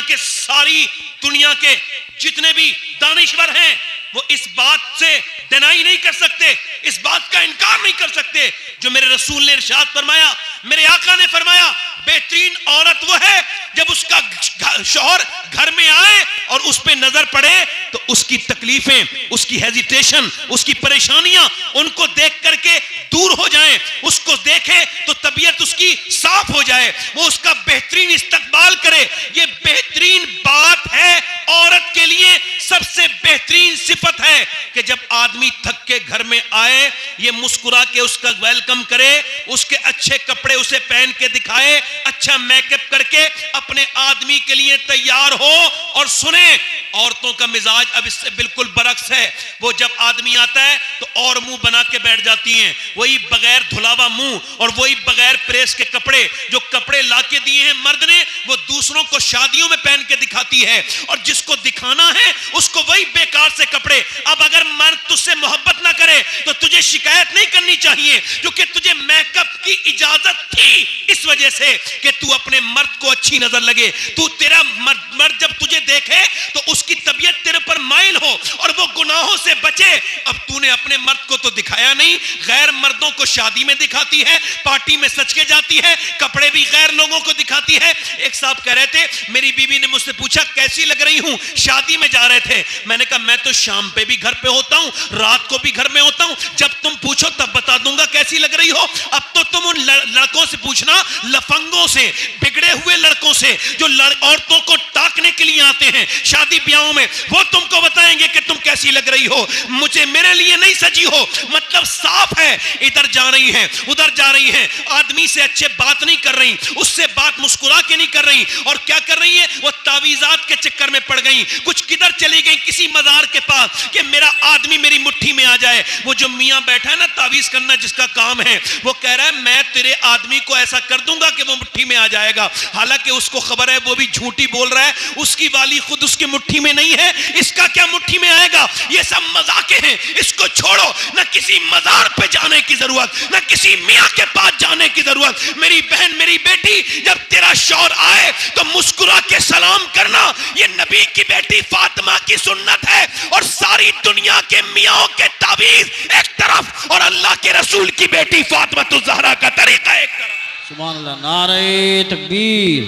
के सारी दुनिया के जितने भी दानिश्वर हैं वो इस बात से डिनाई नहीं कर सकते, इस बात का इनकार नहीं कर सकते जो मेरे रसूल ने इरशाद फरमाया, मेरे आका ने फरमाया, बेहतरीन औरत वो है जब उसका शौहर घर में आए और उस पे नजर पड़े तो उसकी तकलीफें, उसकी हेजिटेशन, उसकी परेशानियां उनको देख करके दूर हो जाएं, उसको देखे तो तबीयत उसकी साफ हो जाए, वो उसका बेहतरीन इस्तकबाल करे। ये बेहतरीन बात है, औरत के लिए सबसे बेहतरीन सिफत है कि जब आदमी थक के घर में आए ये मुस्कुरा के उसका वेलकम करे, उसके अच्छे कपड़े उसे पहन के दिखाए, अच्छा मेकअप करके अपने आदमी के लिए तैयार हो। और सुने, औरतों का मिजाज अब इससे बिल्कुल बरक्स है, वो जब आदमी आता है तो और मुंह बना के बैठ जाती हैं, वही बगैर धुलावा मुंह और वही बगैर प्रेस के कपड़े, जो कपड़े लाके दिए हैं मर्द ने वो दूसरों को शादियों में पहन के दिखाती है, और जिसको दिखाना है उसको वही बेकार से कपड़े। अब अगर मर्द तुझसे मोहब्बत ना करे तो तुझे शिकायत नहीं करनी चाहिए, क्योंकि तुझे मेकअप की इजाजत थी इस वजह से कि तू अपने मर्द को अच्छी नजर लगे, तू तेरा मर्द जब तुझे देखे तो उसकी तबीयत तेरे पर माइल हो और वो गुनाहों से बचे। अब तूने अपने मर्द को तो दिखाया नहीं, गैर मर्दों को शादी में दिखाती है, पार्टी में सच के जाती है, कपड़े भी गैर लोगों को दिखाती है। एक साहब कह रहे थे, मेरी बीवी ने मुझसे पूछा कैसी लग रही हूं, शादी में जा रहे थे, मैंने कहा मैं तो शाम पे भी घर पे होता हूं, रात को भी घर में होता हूं, जब तुम पूछो तब बता दूंगा कैसी लग रही हो। अब तो तुम उन लड़कों से पूछना, लफंगों से, बिगड़े हुए लड़कों से जो औरतों को ताकने के लिए आते हैं शादी ब्याहों में, वो तुमको बताएंगे कि तुम कैसी लग रही हो, मुझे मेरे लिए नहीं सजी हो। मतलब साफ है, इधर जा रही हैं उधर जा रही हैं, आदमी से अच्छे बात नहीं कर रही, उससे बात मुस्कुरा के नहीं कर रही, और क्या कर रही है वो तावीजात के चक्कर में पड़ गई, कुछ किधर चली गई किसी मजार के पास कि मेरा आदमी मेरी मुट्ठी में आ जाए। वो जो मियां बैठा है ना तावीज करना जिसका काम है, वो कह रहा है मैं तेरे आदमी को ऐसा कर दूंगा कि वो मुट्ठी में आ जाएगा, हालांकि उसको खबर है वो भी झूठी बोल रहा है, उसकी वाली खुद उसकी मुट्ठी में नहीं है, इसका क्या मुट्ठी में आएगा। ये सब मजाके हैं, इसको छोड़ो, न किसी मजार पे जाने की जरूरत, न किसी मियां के पास जाने की जरूरत। मेरी बहन, मेरी बेटी, जब तेरा शौहर आए तो मुस्कुरा के सलाम करना, ये नबी की बेटी फातिमा की सुन्नत है, और सारी दुनिया के मियां के तावीज एक तरफ और अल्लाह के रसूल की बेटी फातिमा तुल ज़हरा का तरीका एक तरफ। सुभान अल्लाह। नारे तकबीर,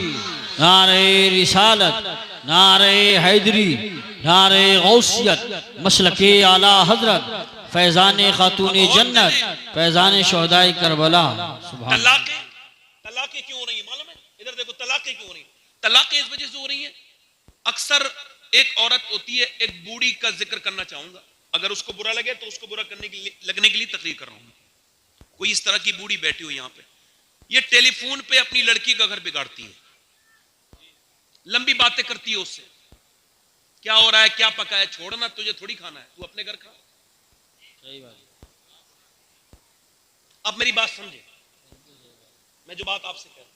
नारे रिसालत, नारे हैदरी, नारे गौसियत, मसलके आला हजरत, फैजान खातून जन्नत, फैजान शोहदाए करबला। सुभान। तलाक़ें क्यों हो रही है मालूम है? इधर देखो, तलाक़ें क्यों हो रही है? तलाक़ें इस वजह से हो रही है, अक्सर एक औरत होती है, एक बूढ़ी का जिक्र करना चाहूंगा, अगर उसको बुरा लगे तो उसको बुरा करने के लिए लगने के लिए तकरीर कर रहा हूं। कोई इस तरह की बूढ़ी बैठी हो यहां पे, ये टेलीफोन पे अपनी लड़की का घर बिगाड़ती है, लंबी बातें करती है उससे, क्या हो रहा है, क्या पका है, छोड़ना तुझे थोड़ी खाना है, तू अपने घर खा। सही बात। अब मेरी बात समझे, मैं जो बात आपसे कह रहा हूं,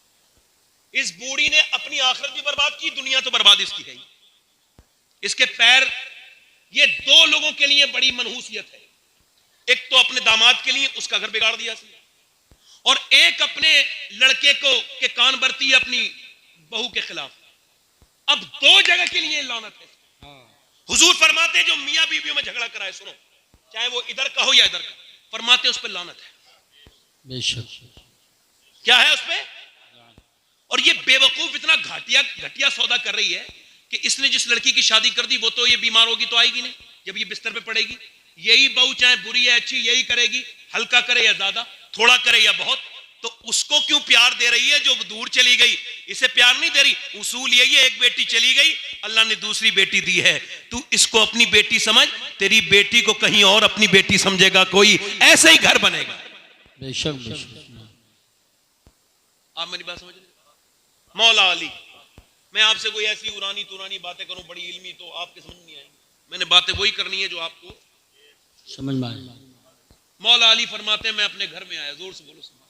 इस बूढ़ी ने अपनी आखिरत भी बर्बाद की, दुनिया तो बर्बाद इसकी है ही। इसके पैर, ये दो लोगों के लिए बड़ी मनहूसियत है, एक तो अपने दामाद के लिए उसका घर बिगाड़ दिया, और एक अपने लड़के को के कान भरती है अपनी बहू के खिलाफ। अब दो जगह के लिए लानत है। हुजूर फरमाते जो मियां बीवियों में झगड़ा कराए, सुनो, चाहे वो इधर का हो या इधर का, फरमाते उस पर लानत है। बेशक। क्या है उस पर? और ये बेवकूफ इतना घटिया सौदा कर रही है कि इसने जिस लड़की की शादी कर दी वो तो ये बीमार होगी तो आएगी नहीं, जब ये बिस्तर पे पड़ेगी यही बहू चाहे बुरी है अच्छी यही करेगी, हल्का करे या ज्यादा, थोड़ा करे या बहुत, तो उसको क्यों प्यार दे रही है जो दूर चली गई? इसे प्यार नहीं दे रही। उसूल यही है, एक बेटी चली गई, अल्लाह ने दूसरी बेटी दी है, तू इसको अपनी बेटी समझ, तेरी बेटी को कहीं और अपनी बेटी समझेगा कोई, ऐसे ही घर बनेगा। बेशक बेशक। आप मेरी बात समझ रहे? मौला अली, मैं आपसे कोई ऐसी उरानी तुरानी बातें करूं बड़ी इल्मी तो आपके समझ नहीं आएंगी, मैंने बातें वही करनी है जो आपको समझ में आए। मौला अली फरमाते हैं मैं अपने घर में आया, जोर से बोलो सुभान।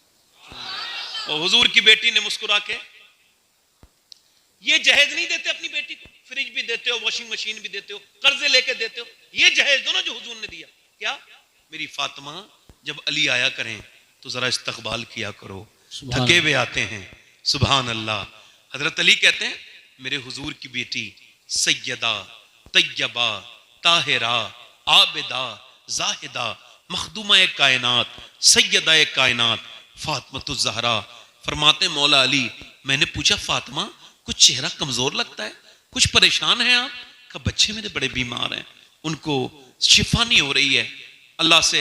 और हुजूर की बेटी ने मुस्कुरा के, ये जहेज नहीं देते अपनी बेटी को, फ्रिज भी देते हो, वॉशिंग मशीन भी देते हो, कर्जे लेके देते हो, ये जहेज दो ना जो हुजूर ने दिया। क्या? मेरी फातिमा जब अली आया करें तो जरा इस्तकबाल किया करो, थके हुए आते हैं। सुभान अल्लाह। हजरत अली कहते हैं मेरे हुजूर की बेटी सैयदा तैयबा ताहिरा आबिदा जाहिदा मखदूमा कायनात सैयदा कायनात फातिमा ज़हरा फरमाते मौला अली, मैंने पूछा फातिमा कुछ चेहरा कमजोर लगता है, कुछ परेशान है आप? कहा बच्चे मेरे बड़े बीमार हैं, उनको शिफा नहीं हो रही है, अल्लाह से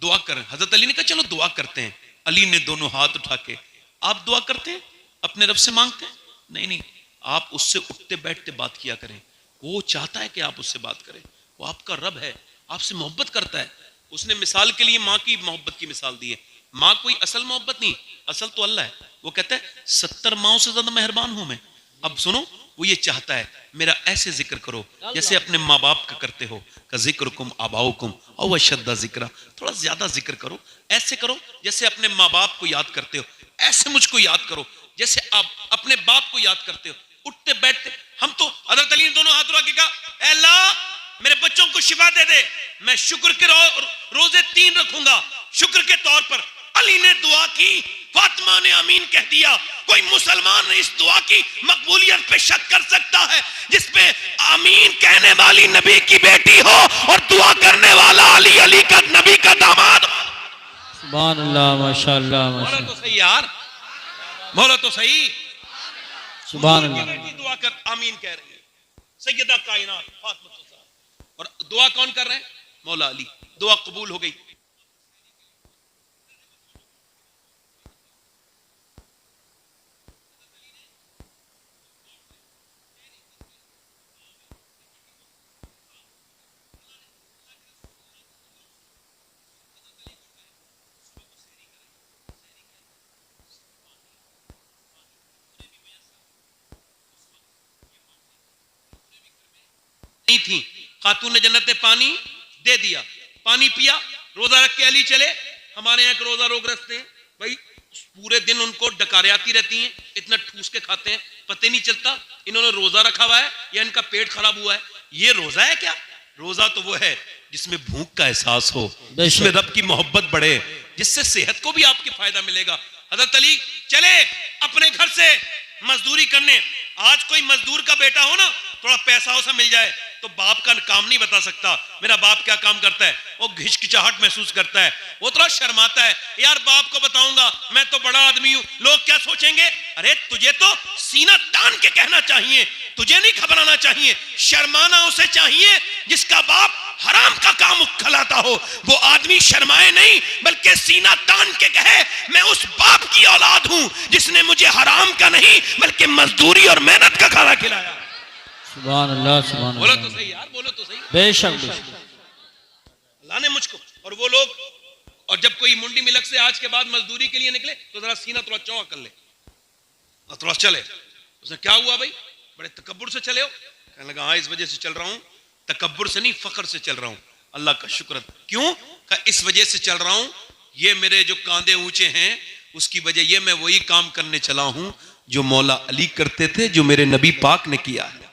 दुआ कर। हजरत अली ने कहा चलो दुआ करते हैं। अली ने दोनों हाथ उठा के, आप दुआ करते हैं अपने रब से मांगते हैं? नहीं नहीं, आप उससे उठते बैठते बात किया करें, वो चाहता है कि आप उससे बात करें, वो आपका रब है, आपसे मोहब्बत करता है। उसने मिसाल के लिए माँ की मोहब्बत की मिसाल दी है। माँ कोई असल मोहब्बत नहीं, असल तो अल्लाह है। वो कहता है 70 माओं से ज्यादा मेहरबान हूं मैं। अब सुनो, वो ये चाहता है मेरा ऐसे जिक्र करो जैसे अपने माँ बाप का करते हो। का जिक्रुकुम आबाउकुम औ अशद्दा जिक्रा, थोड़ा ज्यादा जिक्र करो, ऐसे करो जैसे अपने माँ बाप को याद करते हो, ऐसे मुझको याद करो जैसे आप अपने बाप को याद करते हो। उठते बैठते हम तो, हज़रत अली ने दोनों हाथ उठा के कहा, ऐ अल्लाह मेरे बच्चों को शिफा दे दे, मैं शुक्र के रोजे 3 रखूंगा शुक्र के तौर पर। अली ने दुआ की, फातिमा ने आमीन कह दिया। कोई मुसलमान इस दुआ की मकबूलियत पे शक कर सकता है जिसपे आमीन कहने वाली नबी की बेटी हो और दुआ करने वाला अली, अली का नबी का दामाद। सुभान अल्लाह, माशाअल्लाह मौला तो सही यार, मौला तो सही। सुभान अल्लाह। बेटी दुआ कर आमीन कह रही है, सैयदा कायनात फातिमा, और दुआ कौन कर रहे हैं? मौला अली। दुआ कबूल हो गई। नहीं थी, खातून ने जन्नत ने पानी दे दिया, पानी पिया, रोजा रख के अली चले। हमारे यहाँ रोजा रोगग्रस्त हैं भाई, पूरे दिन उनको डकारें आती रहती हैं, इतना ठूस के खाते हैं, पता नहीं चलता इन्होंने रोजा रखा हुआ है या इनका पेट खराब हुआ है। ये रोजा है क्या? रोजा तो वो है जिसमें भूख का एहसास हो, जिसमें रब की मोहब्बत बढ़े, जिससे सेहत को भी आपके फायदा मिलेगा। हजरत अली चले अपने घर से मजदूरी करने। आज कोई मजदूर का बेटा हो ना, थोड़ा पैसा वैसा मिल जाए तो बाप का काम नहीं बता सकता, मेरा बाप क्या काम करता है, वो हिचकिचाहट महसूस करता है, वो थोड़ा शर्माता है, यार बाप को बताऊंगा मैं तो बड़ा आदमी हूं, लोग क्या सोचेंगे। अरे तुझे तो सीना तान के कहना चाहिए, तुझे नहीं घबराना चाहिए, शर्माना उसे चाहिए जिसका बाप हराम का काम खिलाता हो। वो आदमी शर्माए नहीं बल्कि सीना तान के कहे मैं उस बाप की औलाद हूं जिसने मुझे हराम का नहीं बल्कि मजदूरी और मेहनत का खाना खिलाया। सुभान अल्लाह, सुभान अल्लाह। बोलो तो सही यार, बोलो तो सही। बेशक बेशक। अल्लाह ने मुझको और वो लोग, और जब कोई मुंडी मिलक से आज के बाद मजदूरी के लिए निकले तो जरा सीना थोड़ा चौड़ा कर ले और थोड़ा चले। उसने क्या हुआ भाई, बड़े तकब्बुर से चले हो? कहने लगा हाँ इस वजह से चल रहा हूं, तकब्बुर से नहीं फख्र से चल रहा हूं, अल्लाह का शुक्र। क्यों? कहा इस वजह से चल रहा हूं, ये मेरे जो कांधे ऊंचे हैं उसकी वजह ये मैं वही काम करने चला हूं जो मौला अली करते थे, जो मेरे नबी पाक ने किया है।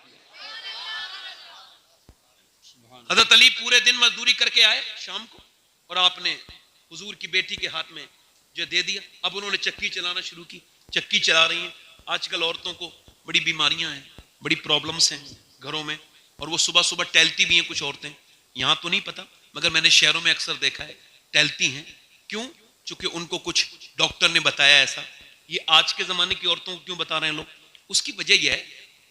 हजरत अली पूरे दिन मजदूरी करके आए शाम को, और आपने हुजूर की बेटी के हाथ में जो दे दिया। अब उन्होंने चक्की चलाना शुरू की, चक्की चला रही हैं। आजकल औरतों को बड़ी बीमारियां हैं, बड़ी प्रॉब्लम्स हैं घरों में, और वो सुबह सुबह टहलती भी हैं कुछ औरतें। यहाँ तो नहीं पता मगर मैंने शहरों में अक्सर देखा है टहलती हैं। क्यों? चूंकि उनको कुछ डॉक्टर ने बताया ऐसा। ये आज के जमाने की औरतों को क्यों बता रहे हैं लोग? उसकी वजह यह है,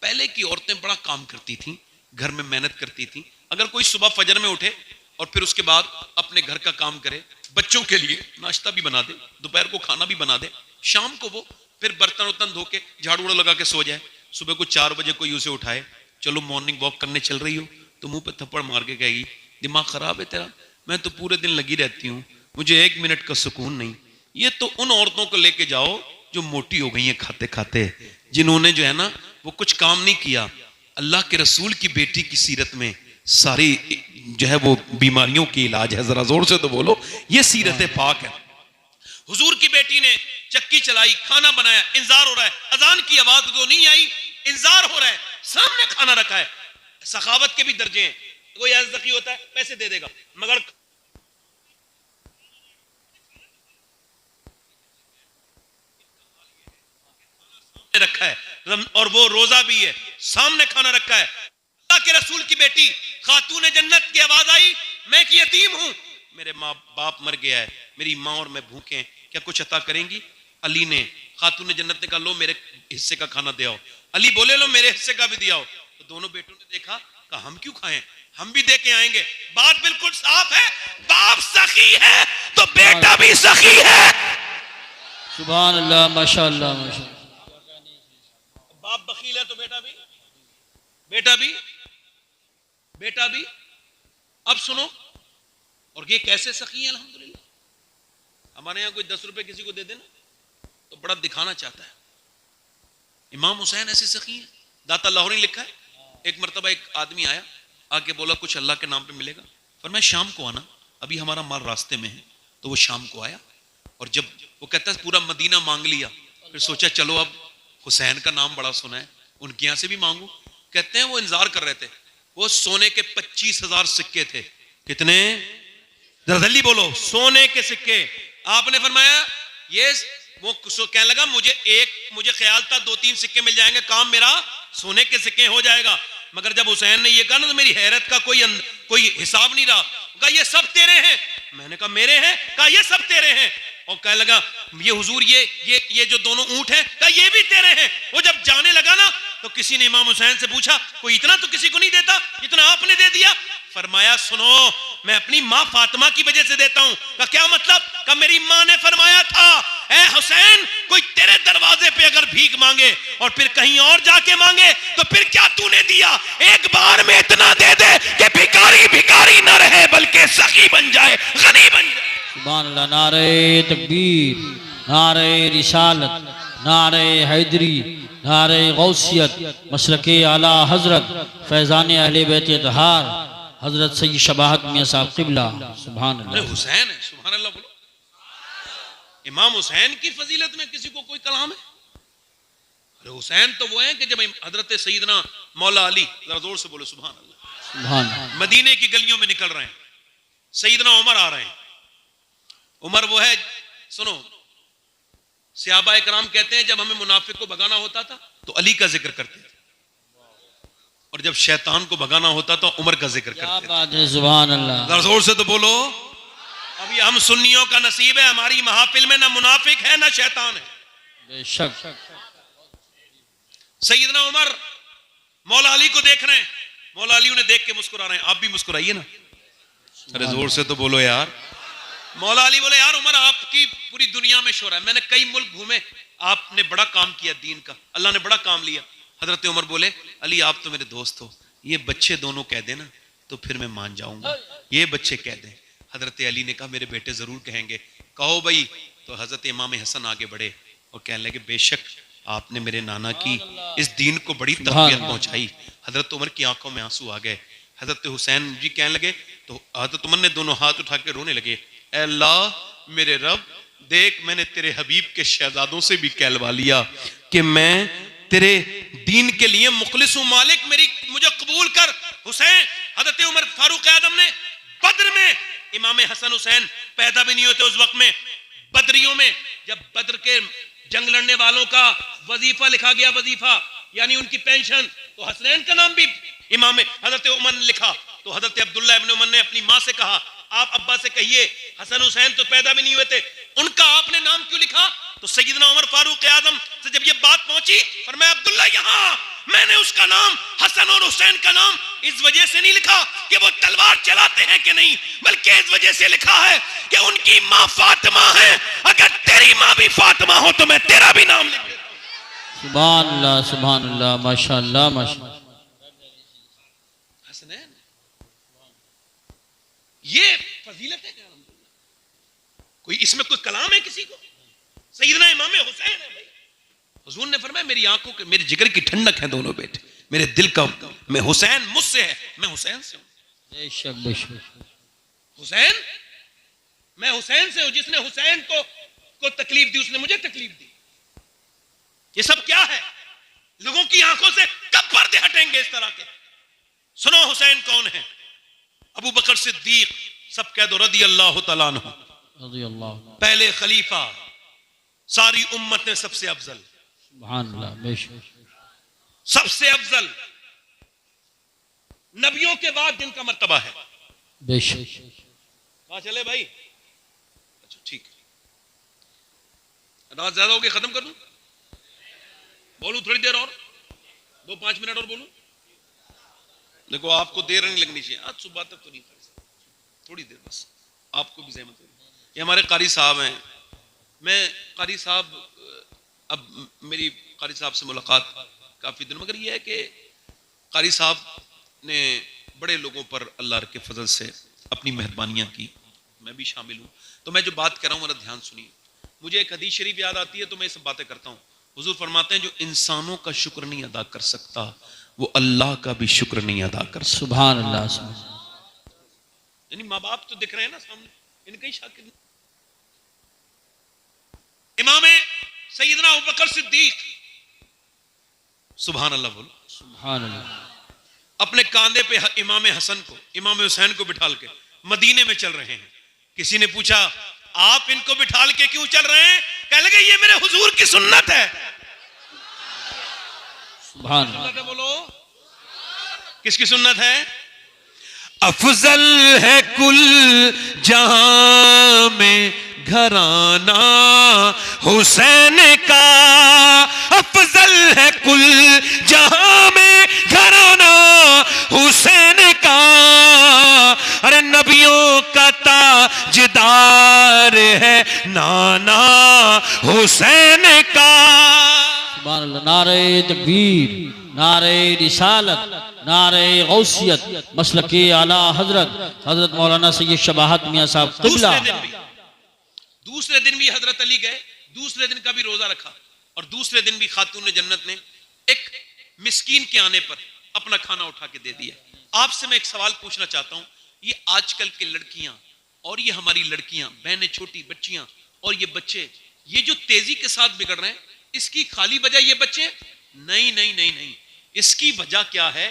पहले की औरतें बड़ा काम करती थी, घर में मेहनत करती थी। अगर कोई सुबह फजर में उठे और फिर उसके बाद अपने घर का काम करे, बच्चों के लिए नाश्ता भी बना दे, दोपहर को खाना भी बना दे, शाम को वो फिर बर्तन वर्तन धो के झाड़ू लगा के सो जाए, सुबह को 4 बजे कोई उसे उठाए, चलो मॉर्निंग वॉक करने चल रही हो, तो मुंह पे थप्पड़ मार के कहेगी दिमाग खराब है तेरा, मैं तो पूरे दिन लगी रहती हूँ, मुझे 1 मिनट का सुकून नहीं। ये तो उन औरतों को लेके जाओ जो मोटी हो गई हैं खाते खाते, जिन्होंने जो है ना वो कुछ काम नहीं किया। अल्लाह के रसूल की बेटी की सीरत में सारी जो है वो बीमारियों की इलाज है। जरा जोर से तो बोलो, ये सीरत पाक है। हुजूर की बेटी ने चक्की चलाई, खाना बनाया, इंतजार हो रहा है, अजान की आवाज तो नहीं आई, इंतजार हो रहा है, सामने खाना रखा है। सखावत के भी दर्जे हैं, कोई अज़्ज़की होता है पैसे दे देगा, मगर रखा है और वो रोजा भी है, सामने खाना रखा है। अल्लाह के रसूल की बेटी खातून जन्नत की आवाज आई, मैं एक यतीम हूं, मेरे माँ बाप मर गया है, मेरी माँ और मैं भूखे हैं, क्या कुछ अता करेंगी? अली ने, खातून जन्नत ने कहा लो मेरे हिस्से का खाना दे आओ। अली बोले लो मेरे हिस्से का भी दिया हो। तो दोनों बेटों ने देखा, कहा हम क्यों खाएं, हम भी दे के आएंगे। बात बिल्कुल साफ है, बाप सखी है तो बेटा भी सखी है। सुभान अल्लाह माशाअल्लाह माशाअल्लाह। बाप बखील है तो बेटा भी, बेटा भी, बेटा भी। अब सुनो, और ये कैसे सखी है? अल्हम्दुलिल्लाह। हमारे यहां कोई 10 रुपए किसी को दे देना तो बड़ा दिखाना चाहता है। इमाम हुसैन ऐसे सखी है। दाता लाहौरी लिखा है, एक मरतबा एक आदमी आया, आके बोला कुछ अल्लाह के नाम पे मिलेगा। पर मैं शाम को आना, अभी हमारा माल रास्ते में है। तो वो शाम को आया, और जब वो कहता है पूरा मदीना मांग लिया, फिर सोचा चलो अब हुसैन का नाम बड़ा सुना है, उनके यहां से भी मांगू। कहते हैं वो इंतजार कर रहे थे, वो सोने के 25,000 सिक्के थे। कितने? जल्दी बोलो। सोने के सिक्के। आपने फरमाया ये, वो कहने लगा मुझे ख्याल था 2-3 सिक्के मिल जाएंगे, काम मेरा सोने के सिक्के हो जाएगा। मगर जब हुसैन ने ये कहा ना तो मेरी हैरत का कोई हिसाब नहीं रहा। कहा ये सब तेरे हैं। मैंने कहा मेरे हैं? कहा ये सब तेरे हैं। और कहने लगा ये हुजूर ये जो दोनों ऊंट हैं, कहा ये भी तेरे हैं। वो जब जाने लगा ना तो किसी ने इमाम हुसैन से पूछा कोई इतना तो किसी को नहीं देता जितना आपने दे दिया। फरमाया सुनो, मैं अपनी माँ फातिमा की वजह से देता हूं। का क्या मतलब? का मेरी माँ ने फरमाया था ए हुसैन, कोई तेरे दरवाजे पे अगर भीख मांगे और फिर कहीं और जाके मांगे तो फिर क्या तूने दिया? एक बार में इतना दे दे कि भिखारी भिखारी न रहे बल्कि सखी बन जाए, गनी बन जाए। सुभान अल्लाह। नारे तकबीर, नारे रिसालत, नारे हैदरी, नारे गौसियत, मसलके आला हजरत फैजान अहले बैत तहार हजरत सैयद शबाहत मियां साहब क़िबला। सुभान अल्लाह। हुसैन है, सुभान अल्लाह बोलो। इमाम हुसैन की फजीलत में किसी को कोई कलाम है? अरे हुसैन तो वो है कि जब हजरत सैयदना मौला अली, जरा जोर से बोलो सुभान अल्लाह, सुभान, मदीने की गलियों में निकल रहे हैं, सैयदना उमर आ रहे हैं। उमर वो है, सुनो, सहाबा इकराम कहते हैं जब हमें मुनाफिक को भगाना होता था तो अली का जिक्र करते थे, और जब शैतान को भगाना होता तो उमर का जिक्र क्या करते थे। बात है, सुभान अल्लाह। जोर से तो बोलो। अभी हम सुन्नियों का नसीब है, हमारी महफिल में ना मुनाफिक है ना शैतान है। बेशक। सैयदना उमर मौला अली को देख रहे हैं, मौला अली उन्हें देख के मुस्कुरा रहे हैं। आप भी मुस्कुराइए ना, अरे जोर से तो बोलो यार। मौला अली बोले यार उमर आपकी पूरी दुनिया में शोर है, मैंने कई मुल्क घूमे, आपने बड़ा काम किया दीन का, अल्लाह ने बड़ा काम लिया। हजरत उमर बोले अली आप तो मेरे दोस्त हो, ये बच्चे दोनों कह देना तो फिर मैं मान जाऊंगा, ये बच्चे कह दें। हजरत अली ने कहा मेरे बेटे जरूर कहेंगे। कहो भाई। तो हजरत इमाम हसन आगे बढ़े और कहने लगे बेशक आपने मेरे नाना की इस दीन को बड़ी तकवीत पहुंचाई। हजरत उमर की आंखों में आंसू आ गए। हजरत हुसैन जी कहने लगे, तो हजरत उमर ने दोनों हाथ उठा के रोने लगे, अल्लाह मेरे रब देख मैंने तेरे हबीब के शहजादों से भी कहलवा लिया कि मैं तेरे दीन के लिए मुखलिस हूं, मालिक मुझे कबूल कर। हुसैन, हजरत उमर फारूक आदम ने बद्र में, इमाम हसन हुसैन पैदा भी नहीं होते उस वक्त में, बदरियों में जब बद्र के जंग लड़ने वालों का वजीफा लिखा गया, वजीफा यानी उनकी पेंशन, तो हसनैन का नाम भी इमाम हजरत उमर ने लिखा। तो हजरत अब्दुल्ला इब्न उमर ने अपनी माँ से कहा आप अब्बा से कहिए हसन हुसैन तो पैदा भी नहीं हुए थे, उनका आपने नाम क्यों लिखा? तो सैयदना उमर फारूक आजम से जब ये बात पहुंची, और मैं अब्दुल्ला यहाँ मैंने उसका नाम हसन और हुसैन का नाम इस वजह से नहीं लिखा कि वो तलवार चलाते हैं कि नहीं, बल्कि इस वजह से लिखा है कि उनकी माँ फातिमा है, अगर तेरी माँ भी फातिमा हो तो मैं तेरा भी नाम लिख देता हूं। सुभान अल्लाह, सुभान अल्लाह, माशाअल्लाह माशाअल्लाह। हसनैन, ये फजीलत है क्या? कोई इसमें कोई कलाम है किसी को? सैयदना इमाम हुसैन है भाई। हुजूर ने फरमाया मेरी आंखों के, मेरे जिगर की ठंडक है दोनों बेटे, मेरे दिल का, मैं हुसैन मुझसे है, मैं हुसैन से हूं। बेशक बेशक। हुसैन, मैं हुसैन से हूं, जिसने हुसैन को तकलीफ दी उसने मुझे तकलीफ दी। ये सब क्या है? लोगों की आंखों से कब पर्दे हटेंगे इस तरह के? सुनो हुसैन कौन है? अबू बकर सिद्दीक, सब कह दो रदी अल्लाह तआला अन्हु, रज़ी अल्लाह, पहले खलीफा, सारी उम्मत ने सबसे अफजल। सुभान अल्लाह, बेशक सबसे अफजल नबियों के बाद जिनका मर्तबा है। बेशक। कहां चले भाई? अच्छा ठीक है, रात ज्यादा हो गई, खत्म कर दूं? बोलूं थोड़ी देर और, 2-5 मिनट और बोलूं? देखो आपको देर नहीं लगनी चाहिए, आज सुबह तक तो नहीं कर सकते, थोड़ी देर बस, आपको भी ज़हमत होगी। ये हमारे कारी साहब हैं, मैं कारी साहब, अब मेरी कारी साहब से मुलाकात काफ़ी दिन, मगर ये है कि कारी साहब ने बड़े लोगों पर अल्लाह के फजल से अपनी मेहरबानियाँ की, मैं भी शामिल हूँ। तो मैं जो बात कर रहा हूँ मेरा ध्यान सुनिए। मुझे एक हदीस शरीफ याद आती है तो मैं ये सब बातें करता हूँ। हुजूर फरमाते हैं जो इंसानों का शुक्र नहीं अदा कर सकता वो अल्लाह का भी शुक्र नहीं अदा कर सकता। सुभान अल्लाह। यानी माँ बाप तो दिख रहे हैं ना सामने, इनका ही शाकिर। इमाम सैयदना अबू बकर सिद्दीक, सुभान अल्लाह बोलो, सुभान अल्लाह, अपने कांधे पे इमाम हसन को, इमाम हुसैन को बिठाल के मदीने में चल रहे हैं। किसी ने पूछा आप इनको बिठाल के क्यों चल रहे हैं? कह लगे ये मेरे हुजूर की सुन्नत है। सुभान सुन्नत है, बोलो किसकी सुन्नत है? अफजल है कुल जहां में घराना हुसैन का, अफजल है कुल जहां में घराना हुसैन का, अरे नबियों का ताजदार है नाना हुसैन का। सुभान अल्लाह। नारे तकबीर, नारे रिसालत, नारे गौसियत, मसलके आला हजरत हजरत मौलाना सैयद शबाहत मियां साहब क़िबला। दूसरे दिन भी हजरत अली गए, दूसरे दिन का भी रोजा रखा, और दूसरे दिन भी खातून जन्नत ने एक मिस्कीन के आने पर अपना खाना उठा के दे दिया। आपसे मैं एक सवाल पूछना चाहता हूं, ये आजकल के लड़कियां और ये हमारी लड़कियां, बहनें, छोटी बच्चियां और ये बच्चे, ये जो तेजी के साथ बिगड़ रहे हैं, इसकी खाली वजह ये बच्चे? नहीं नहीं नहीं नहीं, इसकी वजह क्या है?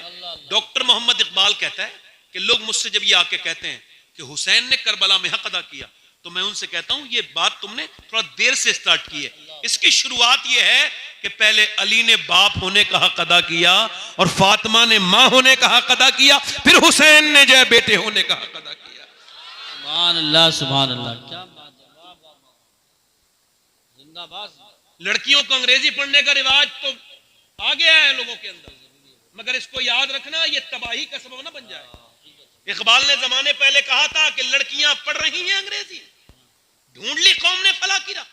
डॉक्टर मोहम्मद इकबाल कहता है कि लोग मुझसे जब ये आके कहते हैं कि हुसैन ने करबला में हक अदा किया, तो मैं उनसे कहता हूं ये बात तुमने थोड़ा देर से स्टार्ट की है। इसकी शुरुआत ये है कि पहले अली ने बाप होने का हक अदा किया और फातिमा ने मां होने का हक अदा किया, फिर हुसैन ने जो बेटे होने का हक अदा किया। सुभान अल्लाह, सुभान अल्लाह, क्या बात है, वाह वाह वाह, जिंदाबाद। लड़कियों को अंग्रेजी पढ़ने का रिवाज तो आ गया है लोगों के अंदर, मगर इसको याद रखना ये तबाही का सबब ना बन जाए। इकबाल ने जमाने पहले कहा था कि लड़कियां पढ़ रही हैं अंग्रेजी, ढूंढ ली कौम ने फला किरा।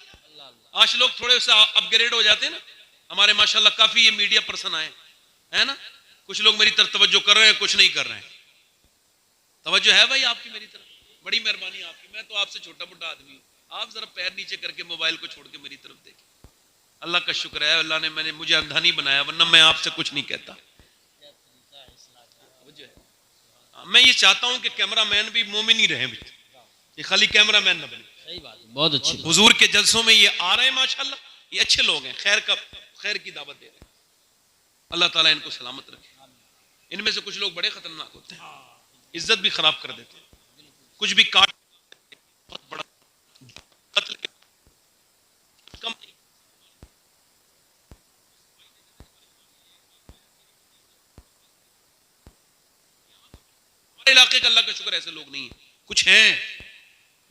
आज लोग थोड़े से अपग्रेड हो जाते हैं ना, हमारे माशाल्लाह काफी ये मीडिया पर्सन आए है ना, कुछ लोग मेरी तरफ तवज्जो कर रहे हैं, कुछ नहीं कर रहे हैं। तवज्जो है भाई आपकी मेरी तरफ, बड़ी मेहरबानी आपकी, मैं तो आपसे छोटा बुड्ढा आदमी हूं, आप जरा पैर नीचे करके मोबाइल को छोड़ के मेरी तरफ देखें। अल्लाह का शुक्र है, अल्लाह ने मुझे अंधा नहीं बनाया, वरना मैं आपसे कुछ नहीं कहता। मैं ये चाहता हूं कि कैमरामैन भी मोमिन ही रहे, ये खाली कैमरामैन न बने। सही बात है, बहुत अच्छी। हुजूर के जलसों में ये आ रहे हैं माशाल्लाह, ये अच्छे लोग हैं, खैर की दावत दे रहे हैं। अल्लाह ताला इनको सलामत रखे। इनमें से कुछ लोग बड़े खतरनाक होते हैं, इज्जत भी खराब कर देते हैं, कुछ भी काट, बहुत बड़ा कत्ल कम नहीं। हमारे इलाके का अल्लाह का शुक्र ऐसे लोग नहीं है, कुछ हैं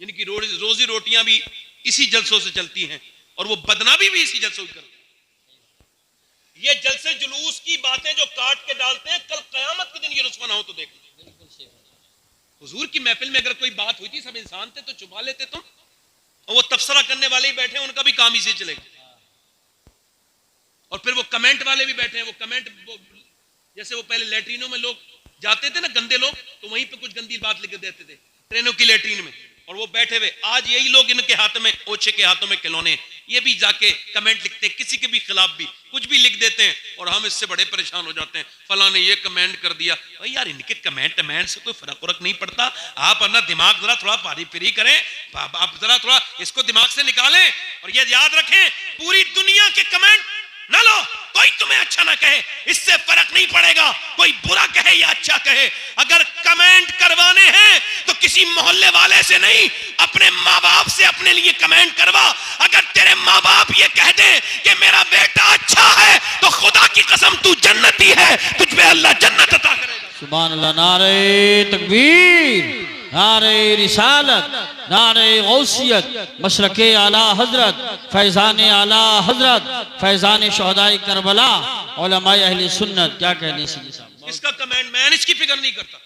जिनकी रोजी रोटियां भी इसी जलसों से चलती हैं और वो बदनामी भी इसी जलसों की करते हैं। ये जलसे जुलूस की बातें जो काट के डालते हैं, कल कयामत के दिन ये रुस्वा ना हो तो देखना। हुजूर की महफिल में अगर कोई बात हुई थी, सब इंसान थे तो छुपा लेते तुम, और वो तबसरा करने वाले ही बैठे हैं, उनका भी काम इसे चलेगा। और फिर वो कमेंट वाले भी बैठे हैं, वो कमेंट जैसे वो पहले लैट्रिनों में लोग जाते थे ना, गंदे लोग, तो वहीं पे कुछ गंदी बात लिख देते थे ट्रेनों की लैट्रिन में, और वो बैठे हुए, आज यही लोग इनके हाथों में, ओछे के हाथों में खिलौने, ये भी जाके कमेंट लिखते हैं, किसी के भी खिलाफ भी कुछ भी लिख देते हैं, और हम इससे बड़े परेशान हो जाते हैं, फला ने ये कमेंट कर दिया। भाई यार इनके कमेंट से कोई फर्क नहीं पड़ता। आप अपना दिमाग जरा थोड़ा पारी फिरी करें, आप जरा थोड़ा इसको दिमाग से निकालें, और ये याद रखें पूरी दुनिया के कमेंट ना लो, कोई तुम्हें अच्छा ना कहे, इससे फर्क नहीं पड़ेगा, कोई बुरा कहे या अच्छा कहे। अगर कमेंट करवाने हैं तो किसी मोहल्ले वाले से नहीं, अपने माँ बाप से अपने लिए कमेंट करवा। अगर तेरे माँ बाप ये कह दे कि मेरा बेटा अच्छा है तो खुदा की कसम तू जन्नती है, तुझ पे अल्लाह जन्नत अता करेगा। सुभान अल्लाह। नारे तकबीर, नारे रिसालत, नारे गौसियत, मशरके आला हजरत, फैज़ान आला हजरत, फैज़ान शहदाए करबला, उलमाए अहले सुन्नत। क्या कहने से इसका कमेंट मैं इसकी फिक्र नहीं करता।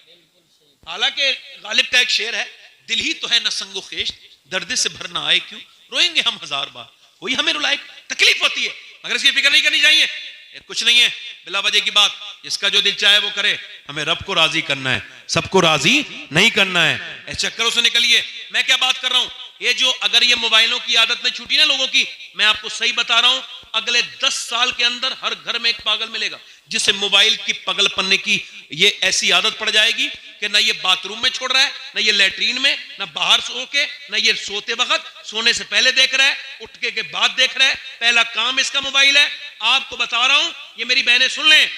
हालांकि गालिब का एक शेर है, दिल ही तो है न संगो खेश, दर्द से भर ना आए क्यों, रोएंगे हम हजार बार, कोई हमें रुलाए, तकलीफ होती है मगर इसकी फिक्र नहीं करनी चाहिए। कुछ नहीं है, बिला वजह की बात, जिसका जो दिल चाहे वो करे, हमें रब को राजी करना है, सबको राजी नहीं करना है। इस चक्करों से निकलिए। मैं क्या बात कर रहा हूं, ये जो अगर ये मोबाइलों की आदत में छूटी ना लोगों की, मैं आपको सही बता रहा हूं, अगले 10 साल के अंदर हर घर में एक पागल मिलेगा जिसे मोबाइल की पगल पन्ने की ये ऐसी आदत पड़ जाएगी कि ना ये बाथरूम में छोड़ रहा है, ना ये लैट्रीन में, ना बाहर सो के, ना ये सोते वक्त, सोने से पहले देख रहा है, उठ के बाद देख रहा है, पहला काम इसका मोबाइल है। आपको बता रहा हूं, ये मेरी बहनें सुन लें,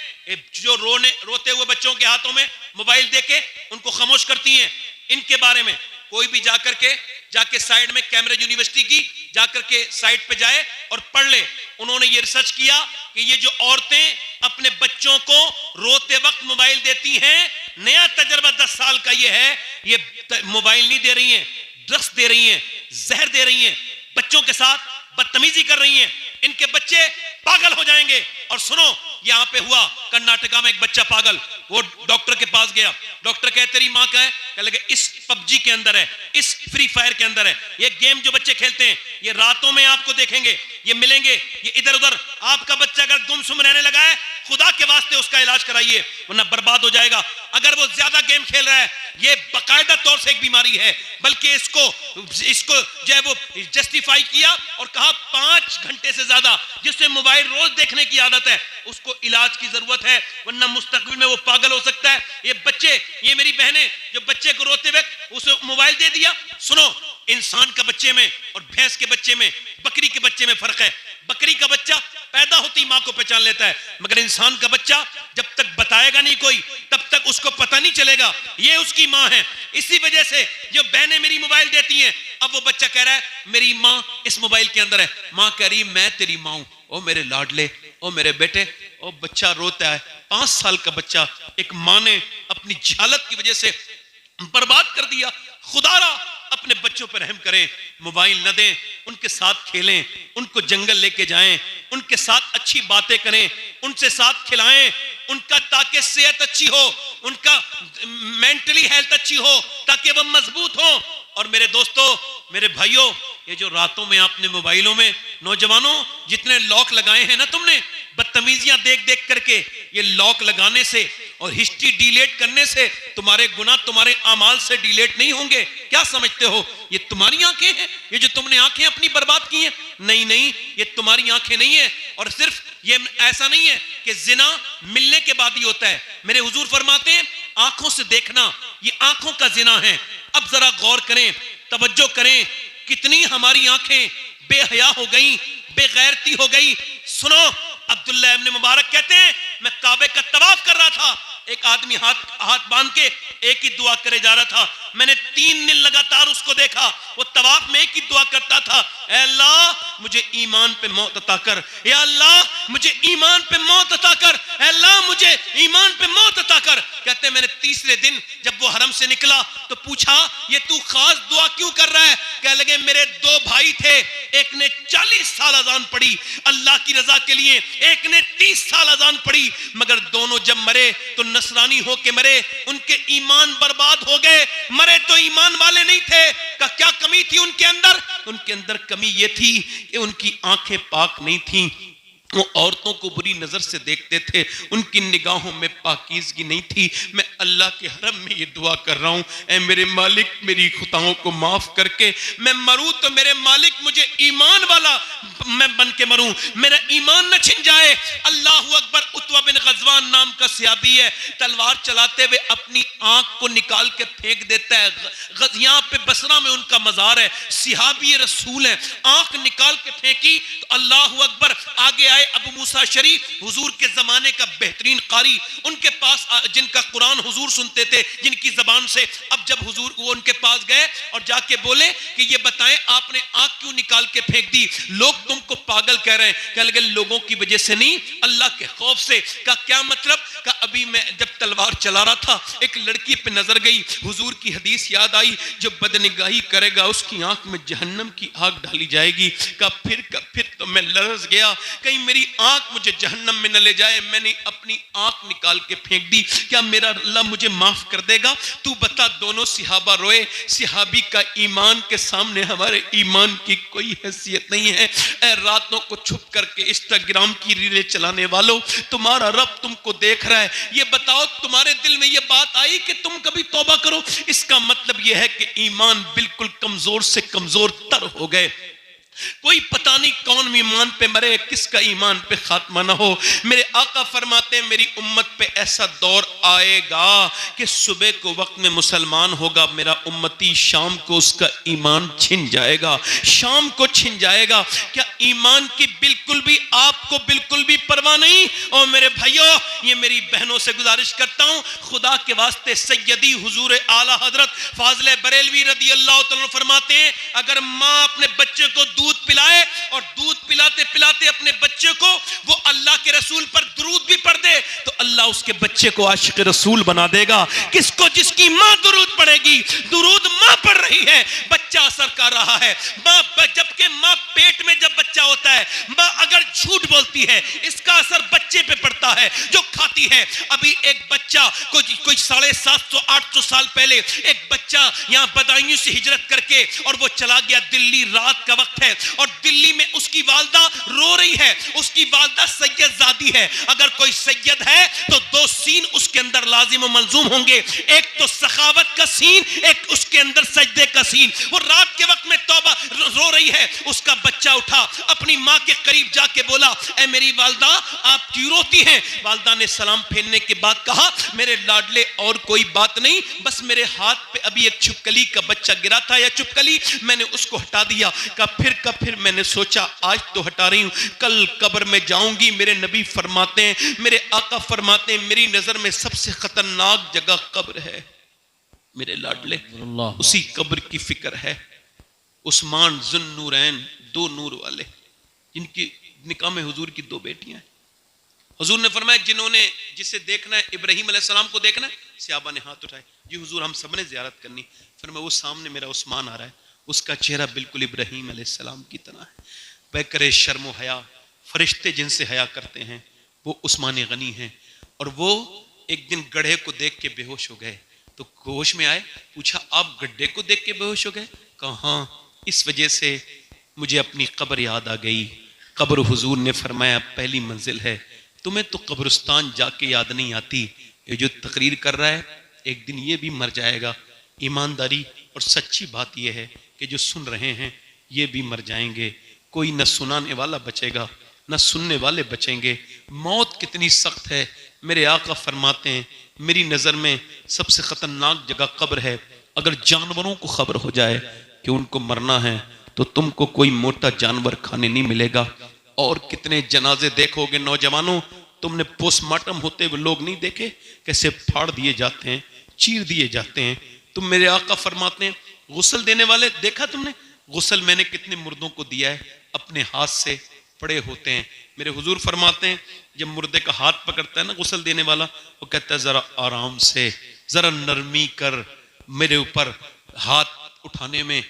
जो रोते हुए बच्चों के हाथों में मोबाइल देके उनको खामोश करती हैं, इनके बारे में कोई भी जाके साइड में कैम्ब्रिज यूनिवर्सिटी की जाकर के साइट पे जाए और पढ़ ले। उन्होंने ये रिसर्च किया कि ये जो औरतें अपने बच्चों को रोते वक्त मोबाइल देती हैं, नया तजर्बा 10 साल का ये है, ये मोबाइल नहीं दे रही हैं, ड्रग्स दे रही हैं, जहर दे रही हैं, बच्चों के साथ बदतमीजी कर रही हैं, इनके बच्चे पागल हो जाएंगे। और सुनो, यहां पे हुआ कर्नाटका में एक बच्चा पागल, वो डॉक्टर के पास गया, डॉक्टर कहे तेरी मां कहाँ है, कह लगे इस पबजी के अंदर है, इस फ्री फायर के अंदर है। ये गेम जो बच्चे खेलते हैं, ये रातों में आपको देखेंगे, ये मिलेंगे, ये इधर उधर। आपका बच्चा अगर गुमसुम रहने लगा है, खुदा के वास्ते उसका इलाज कराइए, वरना बर्बाद हो जाएगा। अगर वो ज्यादा गेम खेल रहा है, ये बाकायदा तौर से एक बीमारी है, बल्कि इसको जो है वो जस्टिफाई किया और कहा 5 घंटे से ज्यादा जिससे मोबाइल रोज देखने की आदत है उसको इलाज की जरूरत है, वरना मुस्तकबिल में वो पागल हो सकता है। ये बच्चे, ये मेरी बहनें जो बच्चे को रोते वक्त उसे मोबाइल दे दिया। सुनो, इंसान का बच्चे में और भैंस के बच्चे में, बकरी के बच्चे में फर्क है। बकरी का बच्चा पैदा होती मां को पहचान लेता है, मगर इंसान का बच्चा जब तक बताएगा नहीं कोई, तब तक उसको पता नहीं चलेगा ये उसकी मां है। इसी वजह से जो बहनें मेरी मोबाइल देती हैं, अब वो बच्चा कह रहा है मेरी मां इस मोबाइल के अंदर है, मां कह रही मैं तेरी मां हूं, ओ मेरे लाडले, ओ मेरे बेटे। ओ बच्चा रोता है, 5 साल का बच्चा, एक मां ने अपनी जहालत की वजह से बर्बाद कर दिया। खुदारा अपने बच्चों पर रहम करें, मोबाइल न दें, उनके साथ खेलें, उनको जंगल लेके जाएं, उनके साथ अच्छी बातें करें, उनसे साथ खिलाएं, उनका ताकि सेहत अच्छी हो, उनका मेंटली हेल्थ अच्छी हो, ताकि वह मजबूत हो। और मेरे दोस्तों, मेरे भाइयों, ये जो रातों में आपने मोबाइलों में, नौजवानों जितने लॉक लगाए हैं ना तुमने, बदतमीजियां देख देख करके, ये लॉक लगाने से और हिस्ट्री डिलीट करने से तुम्हारे गुनाह तुम्हारे अमाल से डिलीट नहीं होंगे। क्या समझते हो ये तुम्हारी आंखें हैं, ये जो तुमने आंखें अपनी बर्बाद की हैं? नहीं नहीं, ये तुम्हारी आंखें नहीं है। और सिर्फ ये ऐसा नहीं है कि जिना मिलने के बाद ही होता है। मेरे हुजूर फरमाते हैं आंखों से देखना ये आंखों का जिना है। अब जरा गौर करें, तवज्जो करें, कितनी हमारी आंखें बेहया हो गई, बेगैरती हो गई। सुनो, अब्दुल्लाह इब्न मुबारक कहते हैं मैं काबे का तवाफ कर रहा था, एक आदमी हाथ बांध के एक ही दुआ करे जा रहा था। मैंने 3 दिन लगातार उसको देखा, वो तवाफ में एक ही दुआ करता था, ऐ अल्लाह मुझे ईमान पे मौत अता कर, या अल्लाह मुझे ईमान पे मौत अता कर, ऐ अल्लाह मुझे ईमान पे मौत अता कर। कहते हैं मैंने तीसरे दिन जब वो हरम से निकला तो पूछा ये तू खास दुआ क्यों कर रहा है? कह लगे मेरे 2 भाई थे, एक ने 40 साल अजान पढ़ी अल्लाह की रजा के लिए, एक ने 30 साल अजान पढ़ी, मगर दोनों जब मरे तो नसरानी होके मरे, उनके ईमान बर्बाद हो गए, मरे तो ईमान वाले नहीं थे। का क्या कमी थी उनके अंदर? उनके अंदर कमी ये थी कि उनकी आंखें पाक नहीं थी, वो औरतों को बुरी नजर से देखते थे, उनकी निगाहों में पाकीज़गी नहीं थी। मैं अल्लाह के हरम में ये दुआ कर रहा हूं, ऐ मेरे मालिक मेरी खुताओं को माफ करके मैं मरूं तो मेरे मालिक मुझे ईमान वाला मैं बन के मरूं, मेरा ईमान न छिन जाए। अल्लाहु अकबर। उतवा बिन गजवान नाम का सहाबी है, तलवार चलाते हुए अपनी आंख को निकाल के फेंक देता है। यहाँ पे बसरा में उनका मजार है, सहाबी रसूल है, आंख निकाल के फेंकी तो अल्लाहु अकबर। आगे आए अबू मूसा शरीफ, हुजूर के जमाने का बेहतरीन कारी, उनके पास जिनका कुरान हुजूर सुनते थे जिनकी जबान से। अब जब हुजूर वो उनके पास गए और जाके बोले कि ये बताएं आपने आंख क्यों निकाल के फेंक दी, लोग तुमको पागल कह रहे हैं। कह लगे लोगों की वजह से नहीं, अल्लाह के खौफ से। का क्या मतलब? का अभी मैं जब तलवार चला रहा था एक लड़की पे नजर गई, हुजूर की हदीस याद आई, जो बदनिगाही करेगा उसकी आंख में जहन्नम की आग डाली जाएगी। का फिर तो मैं लरस गया, कहीं मेरी आंख मुझे जहन्नम में न ले जाए। मैंने अपनी आंख निकाल के फेंक दी। क्या मेरा अल्लाह मुझे माफ कर देगा? तू बता। दोनों सिहाबा रोए। सिहाबी का ईमान के सामने हमारे ईमान की कोई हैसियत नहीं है। ऐ रातों को छुप करके इंस्टाग्राम की रीलें चलाने वालों, तुम्हारा रब तुमको देख रहा है। ये बताओ तुम्हारे दिल में ये बात आई कि तुम कभी तौबा करो? इसका मतलब यह है कि ईमान बिल्कुल कमजोर से कमजोर तर हो गए। कोई पता नहीं कौन ईमान पे मरे, किसका ईमान पे खात्मा ना हो। मेरे आका फरमाते हैं मेरी उम्मत पे ऐसा दौर आएगा कि सुबह को वक्त में मुसलमान होगा मेरा उम्मती, शाम को उसका ईमान छिन जाएगा, शाम को छिन जाएगा। क्या ईमान की बिल्कुल भी आपको बिल्कुल भी परवाह नहीं? और मेरे भाइयों, ये मेरी बहनों से गुजारिश करता हूं, खुदा के वास्ते सैयदी हुजूर आला हजरत फाजिल बरेलवी रदी अल्लाह तआला फरमाते हैं अगर माँ अपने बच्चे को दूध पिलाए और दूध पिलाते पिलाते अपने बच्चे को वो अल्लाह के रसूल पर दुरूद भी पढ़ दे तो अल्लाह उसके बच्चे को आशिक रसूल बना देगा। किसको? जिसकी माँ दुरूद पढ़ेगी। दुरूद माँ पढ़ रही है, बच्चा असर कर रहा है। माँ जबकि माँ पेट में जब बच्चा होता है, माँ अगर झूठ बोलती है इसका असर बच्चे पे पड़ता है जो खाती है। अभी एक बच्चा कोई 750-800 साल पहले एक बच्चा यहाँ बदायूं से हिजरत करके और वो चला गया दिल्ली, रात का वक्त है और दिल्ली में उसकी वालदा रो रही है। उसकी वालदा सैयदजादी है। अगर कोई सैयद है तो 2 सीन उसके अंदर लाजिम व मंजूम होंगे, एक तो सखावत का सीन, एक उसके अंदर सजदे का सीन। वो रात के वक्त में तौबा रो रही है। उसका बच्चा उठा, अपनी माँ के करीब जाके बोला, ऐ मेरी वालदा आप क्यों रोती हैं? वालदा ने सलाम फेरने के बाद कहा, मेरे लाडले और कोई बात नहीं, बस मेरे हाथ पे अभी एक छिपकली का बच्चा गिरा था या चुपकली, मैंने उसको हटा दिया। का फिर मैंने सोचा आज तो हटा रही हूं, कल कब्र में जाऊंगी। मेरे नबी फरमाते हैं, मेरे आका फरमाते हैं, मेरी नजर में सबसे खतरनाक जगह कब्र है। मेरे लाडले, उसी कब्र की फिक्र है। उस्मान जुन्नूरैन, 2 नूर वाले, जिनकी निकाह में हुजूर की 2 बेटियां हैं। हुजूर ने फरमाया जिन्होंने जिसे देखना है, इब्राहिम अलैहिस्सलाम को देखना है, सहाबा ने हाथ उठाए, जी हुजूर हम सब ने ज़ियारत करनी। फरमाया वो सामने मेरा उस्मान आ रहा है, उसका चेहरा बिल्कुल इब्राहिम अलैहिस्सलाम की तरह है। बेकरे शर्म हया, फरिश्ते जिनसे हया करते हैं वो उस्मान गनी हैं। और वो एक दिन गड्ढे को देख के बेहोश हो गए तो होश में आए, पूछा आप गड्ढे को देख के बेहोश हो गए? कहा हाँ, इस वजह से मुझे अपनी कब्र याद आ गई। कब्र हुजूर ने फरमाया पहली मंजिल है, तुम्हें तो कब्रिस्तान जाके याद नहीं आती। ये जो तकरीर कर रहा है एक दिन ये भी मर जाएगा। ईमानदारी और सच्ची बात यह है कि जो सुन रहे हैं ये भी मर जाएंगे। कोई न सुनाने वाला बचेगा न सुनने वाले बचेंगे। मौत कितनी सख्त है। मेरे आका फरमाते हैं मेरी नज़र में सबसे ख़तरनाक जगह कब्र है। अगर जानवरों को खबर हो जाए कि उनको मरना है तो तुमको कोई मोटा जानवर खाने नहीं मिलेगा। और कितने जनाजे देखोगे नौजवानों, तुमने पोस्टमार्टम होते हुए लोग नहीं देखे कैसे फाड़ दिए जाते हैं, चीर दिए जाते हैं। तुम मेरे आका फरमाते हैं गुस्ल देने वाले देखा तुमने? गुस्ल मैंने कितने मुर्दों को दिया है, अपने हाथ से पड़े होते हैं। मेरे हुजूर फरमाते हैं जब मुर्दे का हाथ पकड़ता है ना गुस्ल देने वाला, वो कहता है जरा आराम से, जरा नरमी कर, मेरे ऊपर हाथ उठाने में,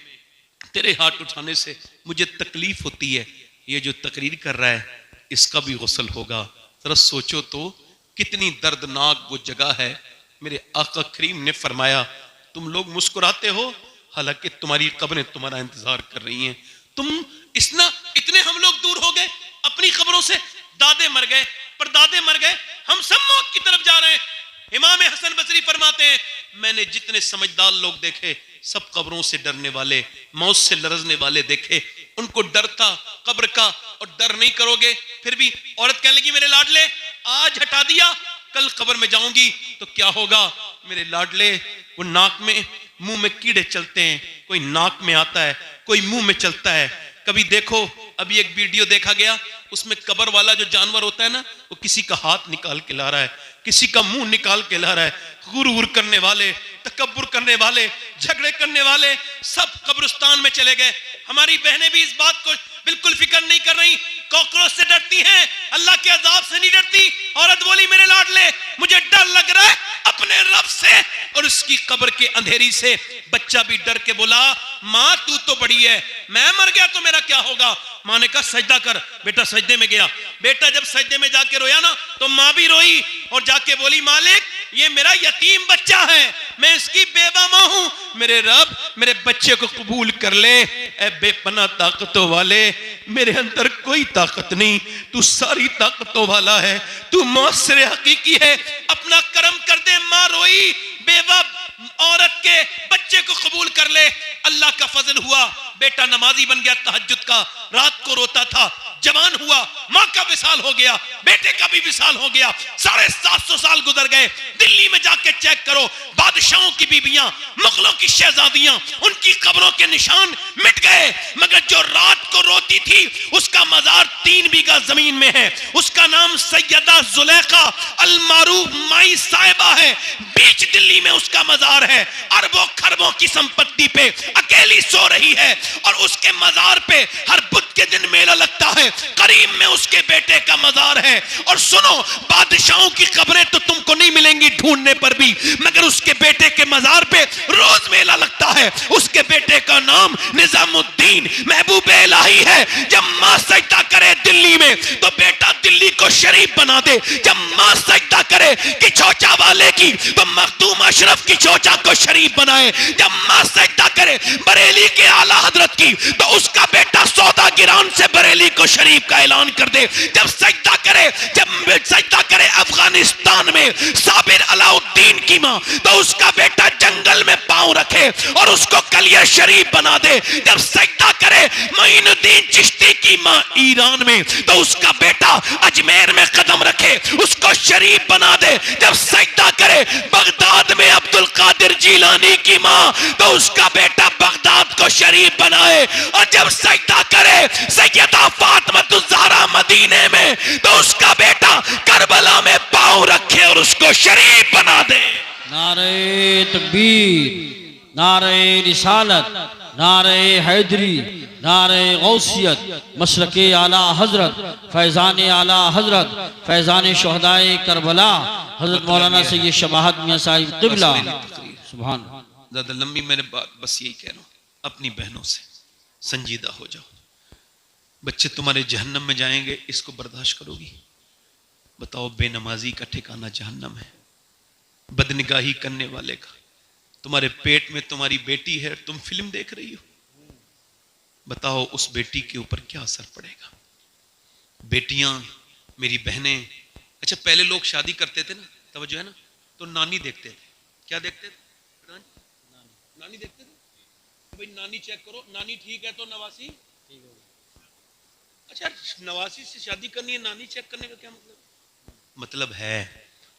तेरे हाथ उठाने से मुझे तकलीफ होती है। ये जो तकरीर कर रहा है इसका भी गुस्ल होगा। जरा सोचो तो कितनी दर्दनाक वो जगह है। मेरे आका करीम ने फरमाया तुम लोग मुस्कुराते हो हालांकि तुम्हारी कब्रें तुम्हारा इंतजार कर रही हैं। तुम इतने हम लोग दूर हो गए अपनी कब्रों से। दादे मर गए, परदादे मर गए, हम सब मौत की तरफ जा रहे हैं। इमाम हसन बसरी फरमाते हैं मैंने जितने समझदार लोग देखे सब कब्रों से डरने वाले, मौत से लरजने वाले देखे। उनको डर था कब्र का और डर नहीं करोगे। फिर भी औरत कहने लगी मेरे लाडले आज हटा दिया कल कब्र में जाऊंगी तो क्या होगा? मेरे लाडले वो नाक में मुंह में कीड़े चलते हैं, कोई नाक में आता है कोई मुंह में चलता है। कभी देखो अभी एक वीडियो देखा गया उसमें कब्र वाला जो जानवर होता है ना वो किसी का हाथ निकाल के ला रहा है, किसी का मुंह निकाल के ला रहा है। गुरूर करने वाले, तकब्बुर करने वाले, झगड़े करने वाले सब कब्रिस्तान में चले गए। हमारी बहनें भी इस बात को बिल्कुल फिक्र नहीं कर रही, कॉकरोच से डरती हैं, अल्लाह के अजाब से नहीं डरती। औरत बोली मेरे लाडले मुझे डर लग रहा है अपने रब से और उसकी कब्र के अंधेरी से। बच्चा भी डर के बोला माँ तू तो बड़ी है, मैं मर गया तो मेरा क्या होगा। माँ ने कहा सजदा कर। बेटा सजदे में गया। बेटा जब सजदे में जाके रोया ना तो माँ भी रोई और जाके बोली मालिक ये मेरा यतीम बच्चा है, मैं इसकी बेवा माँ हूं, मेरे रब मेरे बच्चे को कबूल कर ले। ए बेपना ताकतों वाले मेरे अंदर कोई ताकत नहीं, तू सारी ताकतों वाला है, तू मौसर हकीकी है, अपना करम कर दे। माँ रोई, बेवा औरत के बच्चे को कबूल कर ले। अल्लाह का फजल हुआ, बेटा नमाजी बन गया, तहज्जुद का रात को रोता था, जवान हुआ, माँ का विसाल हो गया, बेटे का भी विसाल हो गया। 750 साल गुजर गए। दिल्ली में जाके चेक करो, बादशाहों की बीबियां, मुगलों की शहजादियां, उनकी कब्रों के निशान मिट गए, मगर जो रात को रोती थी उसका मजार 3 बीघा जमीन में है। उसका नाम सैयदा जुलेखा अल मारूफ माई साहिबा है। बीच दिल्ली में उसका मजार है। अरबों खरबों की संपत्ति पे अकेली सो रही है और उसके मजार पे हर बुध के दिन मेला लगता है। करीम में उसके बेटे का मजार है। और सुनो, बादशाहों की कब्रें तो तुमको नहीं मिलेंगी ढूंढने पर भी, मगर उसके बेटे के मजार पे रोज मेला लगता है। उसके बेटे का नाम निजामुद्दीन महबूब इलाही है। जब मां सजदा करे दिल्ली में तो बेटा दिल्ली को शरीफ बना दे। जब मां सजदा करे कि चौचा वाले की तो मखदूम अशरफ की चौचा को शरीफ बनाए। जब मां सजदा करे बरेली के आला हजरत की तो उसका बेटा सौदा गिरान से बरेली को शरीफ का ऐलान कर दे। जब सजदा करे अफगानिस्तान में साबिर अलाउद्दीन की मां तो उसका बेटा जंगल में पांव रखे और उसको कलिया शरीफ बना दे। जब सजदा करे मोइनुद्दीन चिश्ती की मां ईरान में तो उसका बेटा अजमेर में कदम रखे, उसको शरीफ बना दे। जब सजदा करे बगदाद में अब्दुल कादिर जीलानी की मां तो उसका बेटा बगदाद को शरीफ बनाए। और जब सजदा करे सैयदा फातिमा ज़हरा मदीने में तो उसका बेटा करबला में पांव रखे और उसको शरीफ बना दे। नारे तकबीर, नारे रिसालत, नारे हैदरी, नारे गौसियत, मशरक़े आला हजरत, फैज़ान आला हजरत, फैज़ान शुहदाए करबला, हजरत मौलाना सैयद शबाहत मियां साहिब क़िबला। सुभान। ज़्यादा लंबी मैंने बात बस यही कह रहा हूँ, अपनी बहनों से संजीदा हो जाओ। बच्चे तुम्हारे जहन्नम में जाएंगे, इसको बर्दाश्त करोगी? बताओ, बेनमाजी का ठिकाना जहन्नम है, बदनिगाही करने वाले का। तुम्हारे पेट में तुम्हारी बेटी है, तुम फिल्म देख रही हो, बताओ उस बेटी के ऊपर क्या असर पड़ेगा। बेटियां, मेरी बहनें, अच्छा पहले लोग शादी करते थे ना, तवज्जो है ना, तो नानी देखते थे। क्या देखते थे? नानी देखते थे। भाई नानी चेक करो, नानी ठीक है तो नवासी ठीक होगा। अच्छा, नवासी से शादी करनी है, नानी चेक करने का क्या मतलब? मतलब है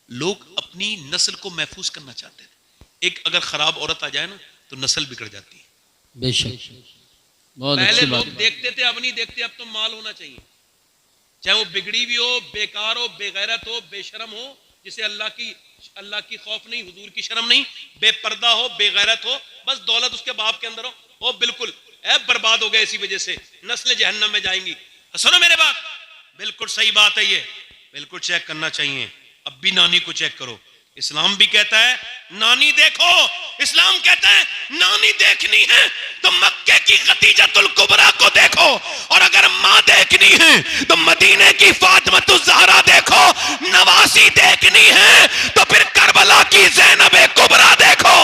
लोग अपनी नस्ल को महफूज करना चाहते थे। एक अगर खराब औरत आ जाए ना तो नस्ल बिगड़ जाती है। बेशक, बहुत पहले अच्छी लोग बात। देखते थे, अब नहीं देखते। अब तो माल होना चाहिए, चाहे वो बिगड़ी भी हो, बेकार हो, बेगैरत हो, बेशरम हो, जिसे अल्लाह की खौफ नहीं, हुजूर की शर्म नहीं, बेपर्दा हो, बेगैरत हो, बस दौलत उसके बाप के अंदर हो, वो बिल्कुल बर्बाद हो गए। इसी वजह से नस्ल जहन्नम में जाएंगी। सुनो मेरे बात, बिल्कुल सही बात है ये, बिल्कुल चेक करना चाहिए। अब भी नानी को चेक करो। इस्लाम भी कहता है नानी देखो, इस्लाम कहता है नानी देखनी है तो मक्के की खदीजतुल कुबरा को देखो, और अगर माँ देखनी है तो मदीने की फातिमा ज़हरा देखो, नवासी देखनी है तो फिर करबला की ज़ैनब कुबरा देखो।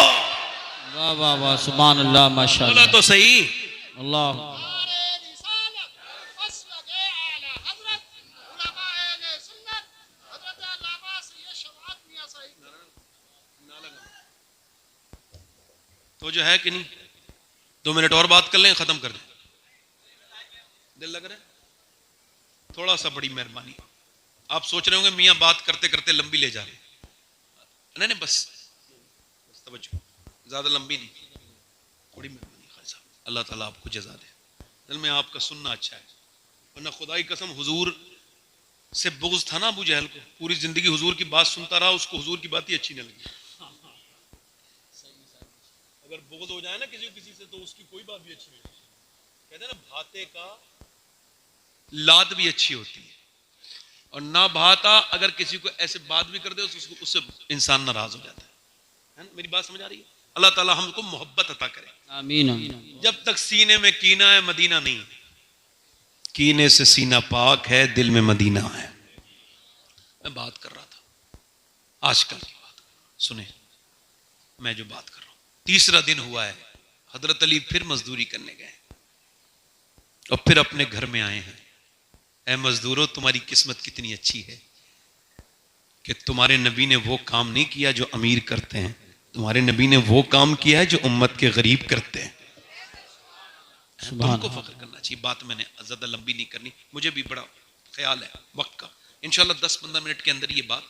वाह वाह वाह, सुभान अल्लाह, माशाअल्लाह। तो सही अल्लाह। तो जो है कि नहीं, 2 मिनट और बात कर लें, खत्म कर दें। दिल लग रहा है? थोड़ा सा बड़ी मेहरबानी। आप सोच रहे होंगे मियाँ बात करते करते लंबी ले जा रहे हैं। नहीं, बस तवज्जो, ज्यादा लंबी नहीं, थोड़ी मेहरबानी खान साहब। अल्लाह ताला आपको जज़ा दे। दिल में आपका सुनना अच्छा है, वरना खुदा की कसम हुजूर से बुग़्ज़ था ना अबू जहल को, पूरी जिंदगी हुजूर की बात सुनता रहा, उसको हुजूर की बात ही अच्छी नहीं लगी। अगर बुग़्ज़ हो जाए ना किसी से तो उसकी कोई बात भी अच्छी नहीं होती। कहते हैं ना भाते का लाद भी अच्छी होती है, और ना भाता अगर किसी को ऐसे बात भी कर दे तो उससे इंसान नाराज हो जाता है ना। मेरी बात समझ आ रही है? अल्लाह ताला हमको मोहब्बत अता करे, आमीन। जब तक सीने में कीना है मदीना नहीं, कीने से सीना पाक है, दिल में मदीना है। मैं बात कर रहा था आजकल की बात, सुने मैं जो बात कर रहा हूं, तीसरा दिन हुआ है, हजरत अली फिर मजदूरी करने गए और फिर अपने घर में आए हैं। ऐ मजदूरों, तुम्हारी किस्मत कितनी अच्छी है कि तुम्हारे नबी ने वो काम नहीं किया जो अमीर करते हैं, तुम्हारे नबी ने वो काम किया है जो उम्मत के गरीब करते हैं। तुमको फख्र करना चाहिए। बात मैंने ज्यादा लंबी नहीं करनी, मुझे भी बड़ा ख्याल है वक्त का। इंशाल्लाह 10-15 मिनट के अंदर ये बात,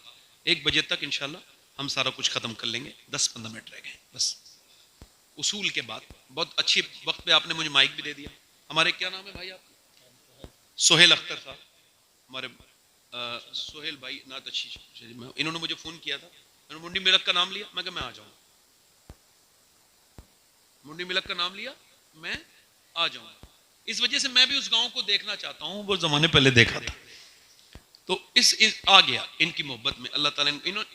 1 बजे तक इंशाल्लाह हम सारा कुछ खत्म कर लेंगे। 10-15 मिनट रह गए बस। उसूल के बाद बहुत अच्छी वक्त पे आपने मुझे माइक भी दे दिया। हमारे क्या नाम है भाई आपका? सोहेल अख्तर साहब, हमारे सोहेल भाई नात अच्छी, इन्होंने मुझे फोन किया था, इन्होंने मुंडी मिलक का नाम लिया, मैं कहा मैं आ जाऊंगा। मुंडी मिलक का नाम लिया, मैं आ जाऊंगा। इस वजह से मैं भी उस गांव को देखना चाहता हूं, वो जमाने पहले देखा था, तो इस आ गया इनकी मोहब्बत में। अल्लाह ताला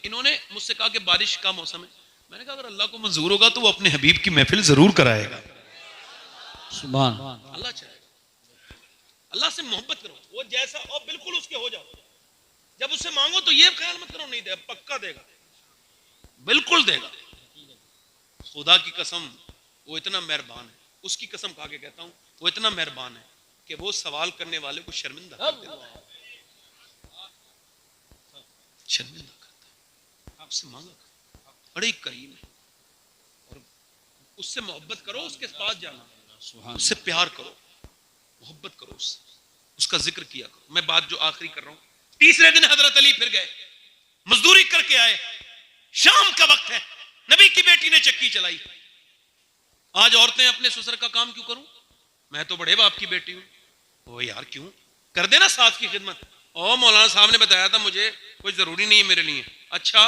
इन्होंने मुझसे कहा कि बारिश का मौसम है, मैंने कहा अगर अल्लाह को मंजूर होगा तो वो अपने हबीब की महफिल जरूर कराएगा। सुभान अल्लाह चाहेगा। अल्लाह से मोहब्बत करो, वो जैसा और बिल्कुल उसके हो जाओ। जब उससे मांगो तो ये ख्याल मत करो नहीं दे, पक्का देगा, बिल्कुल देगा। खुदा की कसम वो इतना मेहरबान है, उसकी कसम खा के कहता हूं वो इतना मेहरबान है कि वो सवाल करने वाले को शर्मिंदा कर देता है, शर्मिंदा करता है। आपसे मांगा, बड़े करीम है, और उससे मोहब्बत करो, उसके पास जाना, उससे प्यार करो, मोहब्बत करो उससे, उसका जिक्र किया करो। मैं बात जो आखिरी कर रहा हूं, तीसरे दिन हजरत अली फिर गए, मजदूरी करके आए, शाम का वक्त है, नबी की बेटी ने चक्की चलाई। आज औरतें अपने ससुर का काम क्यों करूं, मैं तो बड़े बाप की बेटी हूं। ओ यार क्यों कर देना सास की खिदमत। ओ मौलाना साहब ने बताया था मुझे, कोई जरूरी नहीं है मेरे लिए। अच्छा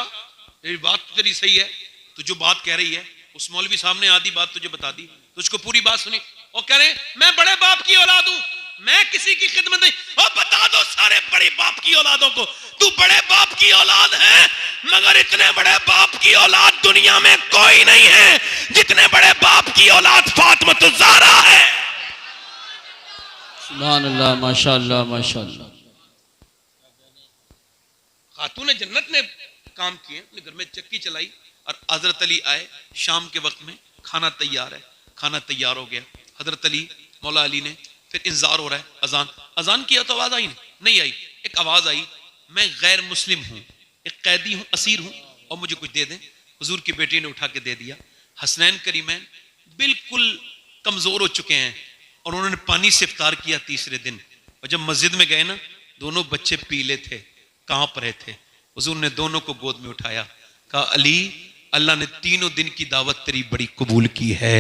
ये बात तो तेरी सही है, तू जो बात कह रही है, उस मौलवी साहब ने आधी बात तुझे बता दी, तुझको पूरी बात सुनी और कह रहे मैं बड़े बाप की औलाद हूं, मैं किसी की खिदमत नहीं। और बता दो सारे बड़े बाप की औलादों को, तू बड़े बाप की औलाद है, मगर इतने बड़े बाप की औलाद दुनिया में कोई नहीं है जितने बड़े बाप की औलाद फातिमा ज़हरा है। सुभान अल्लाह, माशाअल्लाह माशाअल्लाह। खातून जन्नत ने काम किए, अपने घर में चक्की चलाई और हजरत अली आए। शाम के वक्त में खाना तैयार है, खाना तैयार हो गया। हजरत अली मौला अली ने फिर इंतजार हो रहा है, अजान अजान किया तो आवाज आई नहीं आई। एक आवाज आई, मैं गैर मुस्लिम हूँ, एक कैदी हूँ, असीर हूँ, और मुझे कुछ दे दें। हुजूर की बेटी ने उठा के दे दिया। हसनैन करीमैन बिल्कुल कमजोर हो चुके हैं और उन्होंने पानी से इफ्तार किया तीसरे दिन। और जब मस्जिद में गए ना, दोनों बच्चे पीले थे, कांप रहे थे। हुजूर ने दोनों को गोद में उठाया, कहा अली अल्लाह ने 3 दिन की दावत तेरी बड़ी कबूल की है।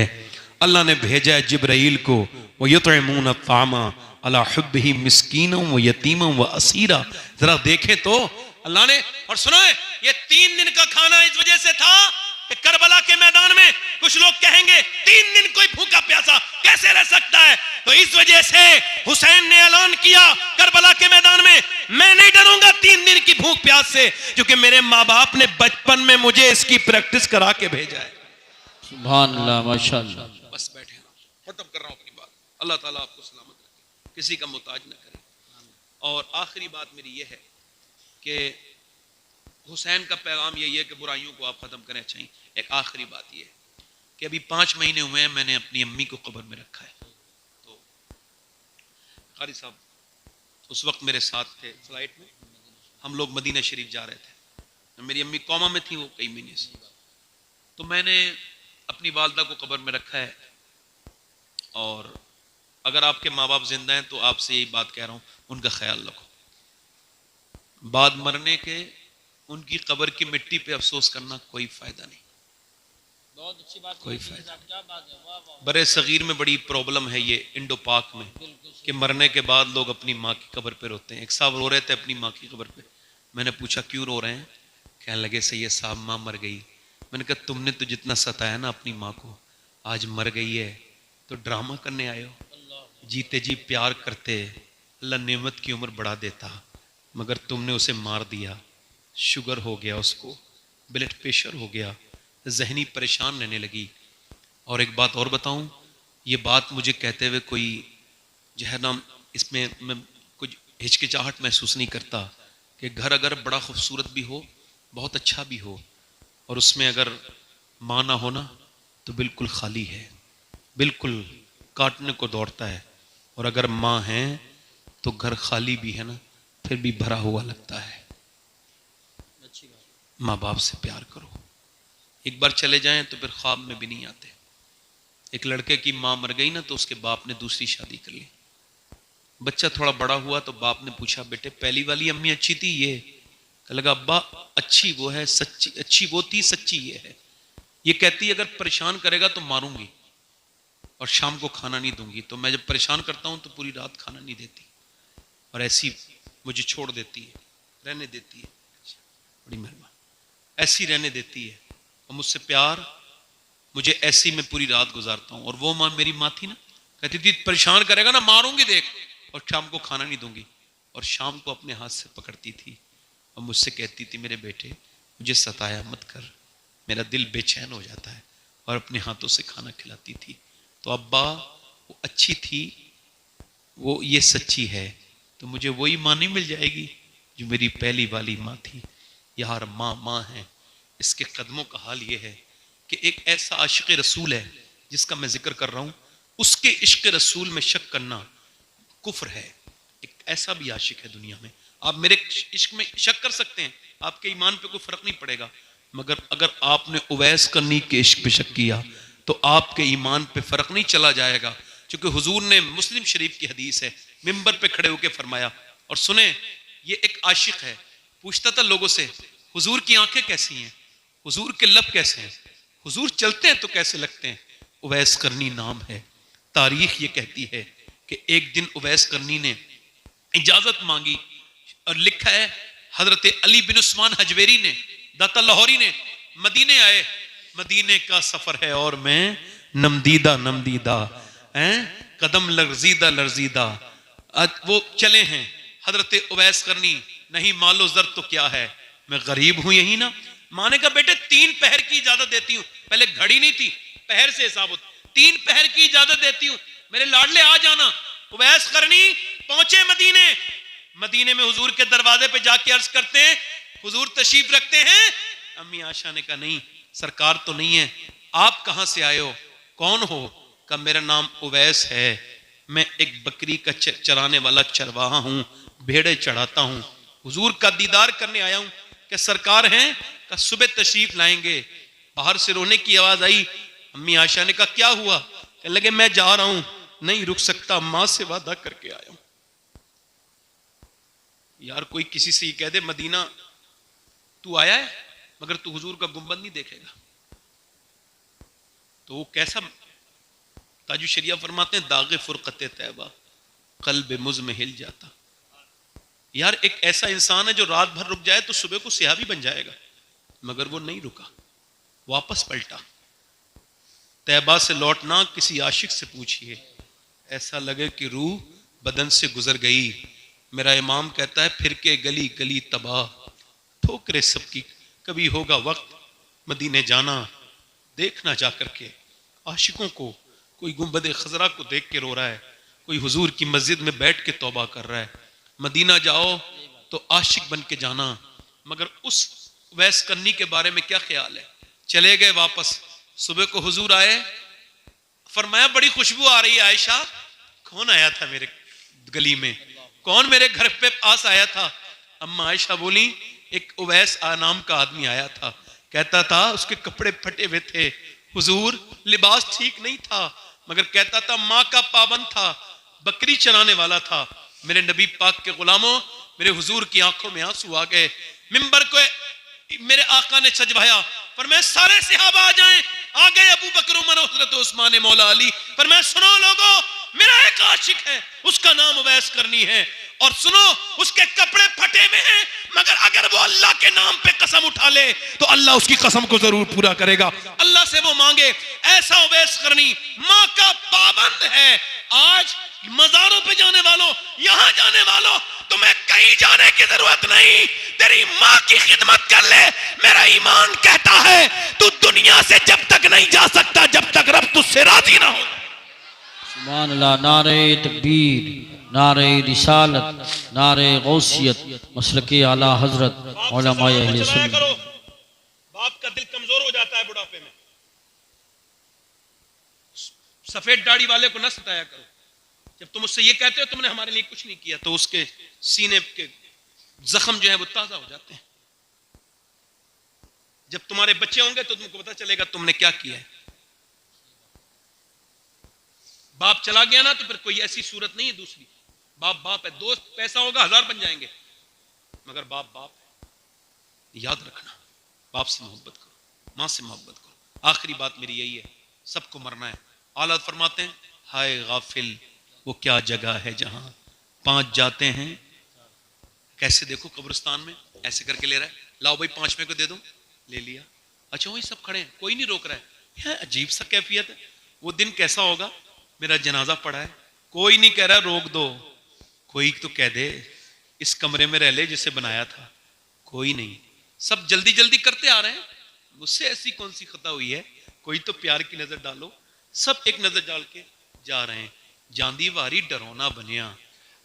अल्लाह ने भेजा है जिब्राइल को, वो युतइमून तामा अला हुब्बिही मिस्कीनों व यतीमों व असीरा। जरा देखें तो अल्लाह ने, और सुनो ये 3 दिन का खाना इस वजह से था कि करबला के मैदान में कुछ लोग कहेंगे 3 दिन कोई भूखा प्यासा कैसे रह सकता है, तो इस वजह से हुसैन ने ऐलान किया करबला के मैदान में, मैं नहीं डरूंगा 3 दिन की भूख प्यास से, क्योंकि मेरे माँ बाप ने बचपन में मुझे इसकी प्रैक्टिस करा के भेजा है। सुभान अल्लाह माशाअल्लाह। बस बैठे, खत्म कर रहा हूं अपनी बात। अल्लाह ताला आपको सलामत रखे, किसी का मुताज न करे। और आखिरी बात मेरी यह है कि हुसैन का पैगाम यही है कि बुराइयों को आप खत्म करें। चाहिए एक आखिरी बात यह है कि अभी 5 महीने हुए हैं, मैंने अपनी अम्मी को कब्र में रखा है। तो कारी साहब उस वक्त मेरे साथ थे, फ्लाइट में हम लोग मदीना शरीफ जा रहे थे। मेरी अम्मी कोमा में थी वो कई महीने से, तो मैंने अपनी वालदा को कब्र में रखा है। और अगर आपके माँ बाप जिंदा हैं तो आपसे यही बात कह रहा हूं, उनका ख्याल रखो। बाद मरने के उनकी कब्र की मिट्टी पे अफसोस करना कोई फायदा नहीं। बहुत अच्छी बात, कोई फायदा। बड़े सगीर में बड़ी प्रॉब्लम है ये इंडो पाक में कि मरने के बाद लोग अपनी माँ की कब्र पे रोते हैं। एक साहब रो रहे थे अपनी माँ की कब्र पे, मैंने पूछा क्यों रो रहे हैं, कहने लगे सैयद साहब माँ मर गई। मैंने कहा तुमने तो जितना सताया ना अपनी माँ को, आज मर गई है तो ड्रामा करने आए हो? जीते जी प्यार करते, अल्लाह नेमत की उम्र बढ़ा देता, मगर तुमने उसे मार दिया। शुगर हो गया उसको, ब्लड प्रेशर हो गया, जहनी परेशान रहने लगी। और एक बात और बताऊं, ये बात मुझे कहते हुए कोई जो है ना, इसमें मैं कुछ हिचकिचाहट महसूस नहीं करता कि घर अगर बड़ा खूबसूरत भी हो, बहुत अच्छा भी हो, और उसमें अगर माँ ना हो ना तो बिल्कुल खाली है, बिल्कुल काटने को दौड़ता है। और अगर माँ है तो घर खाली भी है ना, फिर भी भरा हुआ लगता है। माँ बाप से प्यार करो, एक बार चले जाएं तो फिर ख्वाब में भी नहीं आते। एक लड़के की माँ मर गई ना तो उसके बाप ने दूसरी शादी कर ली। बच्चा थोड़ा बड़ा हुआ तो बाप ने पूछा, बेटे पहली वाली अम्मी अच्छी थी, ये लगा अब्बा अच्छी वो है, सच्ची अच्छी वो थी, सच्ची ये है। ये कहती अगर परेशान करेगा तो मारूंगी और शाम को खाना नहीं दूंगी, तो मैं जब परेशान करता हूं तो पूरी रात खाना नहीं देती और ऐसी मुझे छोड़ देती है, रहने देती है, बड़ी मेहरबान, ऐसी रहने देती है और मुझसे प्यार, मुझे ऐसी मैं पूरी रात गुजारता हूं। और वो माँ मेरी माँ थी ना, कहती थी परेशान करेगा ना मारूंगी देख, और शाम को खाना नहीं दूंगी, और शाम को अपने हाथ से पकड़ती थी और मुझसे कहती थी मेरे बेटे मुझे सताया मत कर, मेरा दिल बेचैन हो जाता है, और अपने हाथों से खाना खिलाती थी। तो अब्बा वो अच्छी थी, वो ये सच्ची है, तो मुझे वही माँ नहीं मिल जाएगी जो मेरी पहली वाली माँ थी। यार माँ माँ है। इसके कदमों का हाल ये है कि एक ऐसा आशिक रसूल है जिसका मैं जिक्र कर रहा हूं, उसके इश्क रसूल में शक करना कुफ्र है। एक ऐसा भी आशिक है दुनिया में, आप मेरे इश्क में शक कर सकते हैं, आपके ईमान पे कोई फर्क नहीं पड़ेगा, मगर अगर आपने उवैस करनी के इश्क पे शक किया तो आपके ईमान पे फर्क नहीं चला जाएगा। क्योंकि हुजूर ने मुस्लिम शरीफ की हदीस है, मिंबर पे खड़े होकर फरमाया, और सुने ये एक आशिक है, पूछता था लोगों से हुजूर की आंखें कैसी हैं, हुजूर के लब कैसे हैं, हुजूर चलते हैं तो कैसे लगते हैं। उवैस करनी नाम है। तारीख ये कहती है कि एक दिन उवैस करनी ने इजाजत मांगी और लिखा है हजरत अली बिन उस्मान हजवेरी ने, दाता लाहौरी ने, मदीने आए, मदीने का सफर है और मैं नमदीदा नमदीदा कदम लर्जीदा लर्जीदा, वो चले हैं। हजरत उवैस करनी, नहीं मालो जर तो क्या है, मैं गरीब हूं यही ना। माने का बेटे 3 पहर की इजाजत देती हूं, पहले घड़ी नहीं थी, पहर से हिसाब होता, 3 पहर की इजाजत देती हूं, मेरे लाडले आ जाना। उवैस करनी पहुंचे मदीने, मदीने में हुजूर के दरवाजे पे जाके अर्ज करते हैं हुजूर तशरीफ रखते हैं। अम्मी आशा ने कहा नहीं सरकार तो नहीं है, आप कहां से आए हो, कौन हो? का मेरा नाम उवैस है, मैं एक बकरी का चराने वाला चरवाहा हूं, भेड़े चढ़ाता हूं, हुजूर का दीदार करने आया हूं। कि सरकार हैं? का सुबह तशरीफ लाएंगे। बाहर से रोने की आवाज आई। अम्मी आशा ने कहा क्या हुआ? कहने लगे मैं जा रहा हूं, नहीं रुक सकता, मां से वादा करके आया हूं। यार कोई किसी से ये कह दे मदीना तू आया है मगर तू हुजूर का गुंबद नहीं देखेगा, तो वो कैसा? ताजु शरिया फरमाते हैं दागे फुरकते तैबा कल्ब मुझ में हिल जाता। यार एक ऐसा इंसान है जो रात भर रुक जाए तो सुबह को सियाह भी बन जाएगा, मगर वो नहीं रुका, वापस पलटा। तैबा से लौटना किसी आशिक से पूछिए, ऐसा लगे कि रूह बदन से गुजर गई। मेरा इमाम कहता है फिर के गली गली तबाह, ठोकरे सबकी, कभी होगा वक्त मदीने जाना, देखना जाकर के आशिकों को। कोई गुंबद खजरा को देख के रो रहा है, कोई हुजूर की मस्जिद में बैठ के तौबा कर रहा है। मदीना जाओ तो आशिक बन के जाना। मगर उस वैस करनी के बारे में क्या ख्याल है? चले गए वापस, सुबह को हुजूर आए, फरमाया बड़ी खुशबू आ रही है आयशा। कौन आया था मेरे गली में, कौन मेरे घर पे पास आया था? अम्मा आयशा बोली एक उवैस नाम का आदमी आया था, कहता था उसके कपड़े फटे हुए थे, हुजूर लिबास ठीक नहीं था, मगर कहता था माँ का पाबंद था, बकरी चराने वाला था। मेरे नबी पाक के गुलामों, मेरे हुजूर की आंखों में आंसू आ गए। मिंबर को मेरे आका ने सजवाया, पर मैं सारे सहाबा आ जाएं, आ गए अबू बकर उमर हजरत उस्मान मौला अली। पर मैं सुनो लोगों, मेरा एक आशिक है, उसका नाम उवैस करनी है, और सुनो उसके कपड़े फटे में हैं, मगर अगर वो अल्लाह के नाम पे कसम उठा ले तो अल्लाह उसकी कसम को जरूर पूरा करेगा। अल्लाह से वो मांगे। ऐसा उवैस करनी माँ का पाबंद है। आज मज़ारों पे जाने वालों, यहां जाने वालों, तुम्हें कहीं जाने की जरूरत नहीं, तेरी माँ की खिदमत कर ले। मेरा ईमान कहता है तू दुनिया से जब तक नहीं जा सकता जब तक रब तुझसे राजी ना हो। सुभान अल्लाह। नारे तकबीर, नारे रिसालत, नारे गौसियत, मसलके आला हजरत उलमाए अहले सुन्नत। करो, बाप का दिल कमजोर हो जाता है बुढ़ापे में। सफेद दाढ़ी वाले को न सताया करो। जब तुम उससे ये कहते हो तुमने हमारे लिए कुछ नहीं किया, तो उसके सीने के जख्म जो है वो ताजा हो जाते हैं। जब तुम्हारे बच्चे होंगे तो तुमको पता चलेगा तुमने क्या किया है। बाप चला गया ना तो फिर कोई ऐसी सूरत नहीं है दूसरी। बाप बाप है, दोस्त पैसा होगा 1000 बन जाएंगे, मगर बाप बाप है। याद रखना, बाप से मोहब्बत करो, मां से मोहब्बत करो। आखिरी बात मेरी यही है, सबको मरना है। आला फरमाते हैं, हाय गाफिल वो क्या जगह है जहां 5 जाते हैं। कैसे देखो कब्रिस्तान में ऐसे करके ले रहा है, लाओ भाई 5वें को दे दो, ले लिया। अच्छा वही सब खड़े हैं, कोई नहीं रोक रहा है। यह अजीब सा कैफियत है। वो दिन कैसा होगा, मेरा जनाजा पड़ा है, कोई नहीं कह रहा रोक दो। कोई तो कह दे इस कमरे में रह ले जिसे बनाया था, कोई नहीं। सब जल्दी जल्दी करते आ रहे हैं, मुझसे ऐसी कौन सी खता हुई है, कोई तो प्यार की नजर डालो। सब एक नजर डाल के जा रहे हैं। जांदी वारी डरौना बनिया।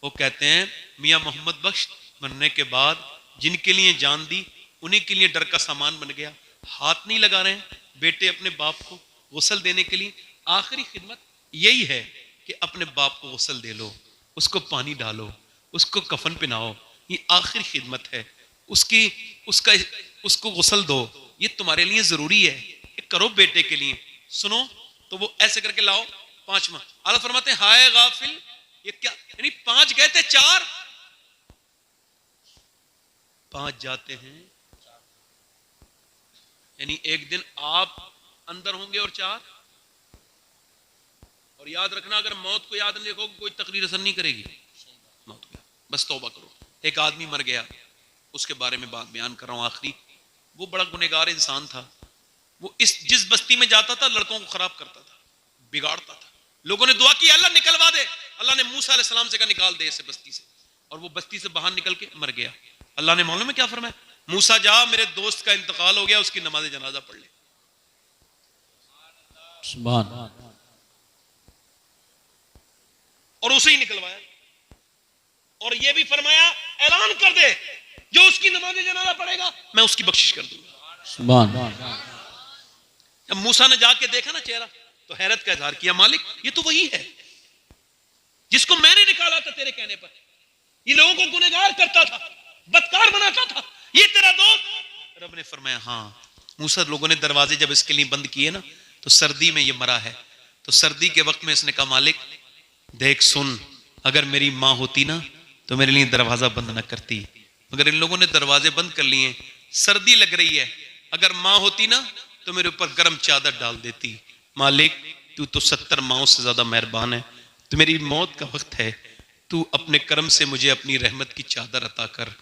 वो कहते हैं मियां मोहम्मद बख्श बनने के बाद जिनके लिए जान दी उन्हीं के लिए डर का सामान बन गया। हाथ नहीं लगा रहे हैं बेटे अपने बाप को गुस्ल देने के लिए। आखिरी खिदमत यही है कि अपने बाप को गुस्ल दे लो, उसको पानी डालो, उसको कफन पहनाओ, ये आखिरी खिदमत है। उसको गुस्ल दो, ये तुम्हारे लिए जरूरी है, ये करो बेटे के लिए। सुनो तो वो ऐसे करके लाओ 5वां। आला फरमाते हैं हाय गाफिल ये क्या, यानी 5 गए थे 4, 5 जाते हैं, यानी एक दिन आप अंदर होंगे और 4। और याद रखना अगर मौत को याद नहीं रखोगे कोई तकरीर असर नहीं करेगी। मौत गया, बस तौबा करो। एक आदमी मर गया, उसके बारे में बात बयान कर रहा हूं आखिरी। वो बड़ा गुनहगार इंसान था। वो जिस बस्ती में जाता था लड़कों को खराब करता था, बिगाड़ता था। लोगों ने दुआ की अल्लाह निकलवा दे। अल्लाह ने मूसा अलैहि सलाम से कहा निकाल दे इसे बस्ती से, और वो बस्ती से बाहर निकल के मर गया। अल्लाह ने मालूम है क्या फरमाया, मूसा जा मेरे दोस्त का इंतकाल हो गया, उसकी नमाज जनाजा पढ़ ले। सुभान। और उसे ही निकलवाया। और ये भी फरमाया ऐलान कर दे जो उसकी नमाज जनाजा पढ़ेगा मैं उसकी बख्शिश कर दूंगा। सुभान। जब मूसा ने जाके देखा ना चेहरा तो हैरत का इजहार किया, मालिक ये तो वही है जिसको मैंने निकाला था तेरे कहने पर। ये लोगों को गुनहगार करता था, बदकार बनाता था, ये तेरा दोस्त। रब ने फरमाया हाँ। मूसा लोगों ने दरवाजे जब इसके लिए बंद किए ना तो सर्दी में ये मरा है। तो सर्दी के वक्त में इसने कहा मालिक देख सुन, अगर मेरी माँ होती ना तो मेरे लिए दरवाजा बंद ना करती, मगर इन लोगों ने दरवाजे बंद कर लिए, सर्दी लग रही है, अगर माँ होती ना तो मेरे ऊपर गर्म चादर डाल देती। मालिक तू तो 70 माओं से ज्यादा मेहरबान है, तो मेरी मौत का वक्त है, तू अपने कर्म से मुझे अपनी रहमत की चादर अता कर।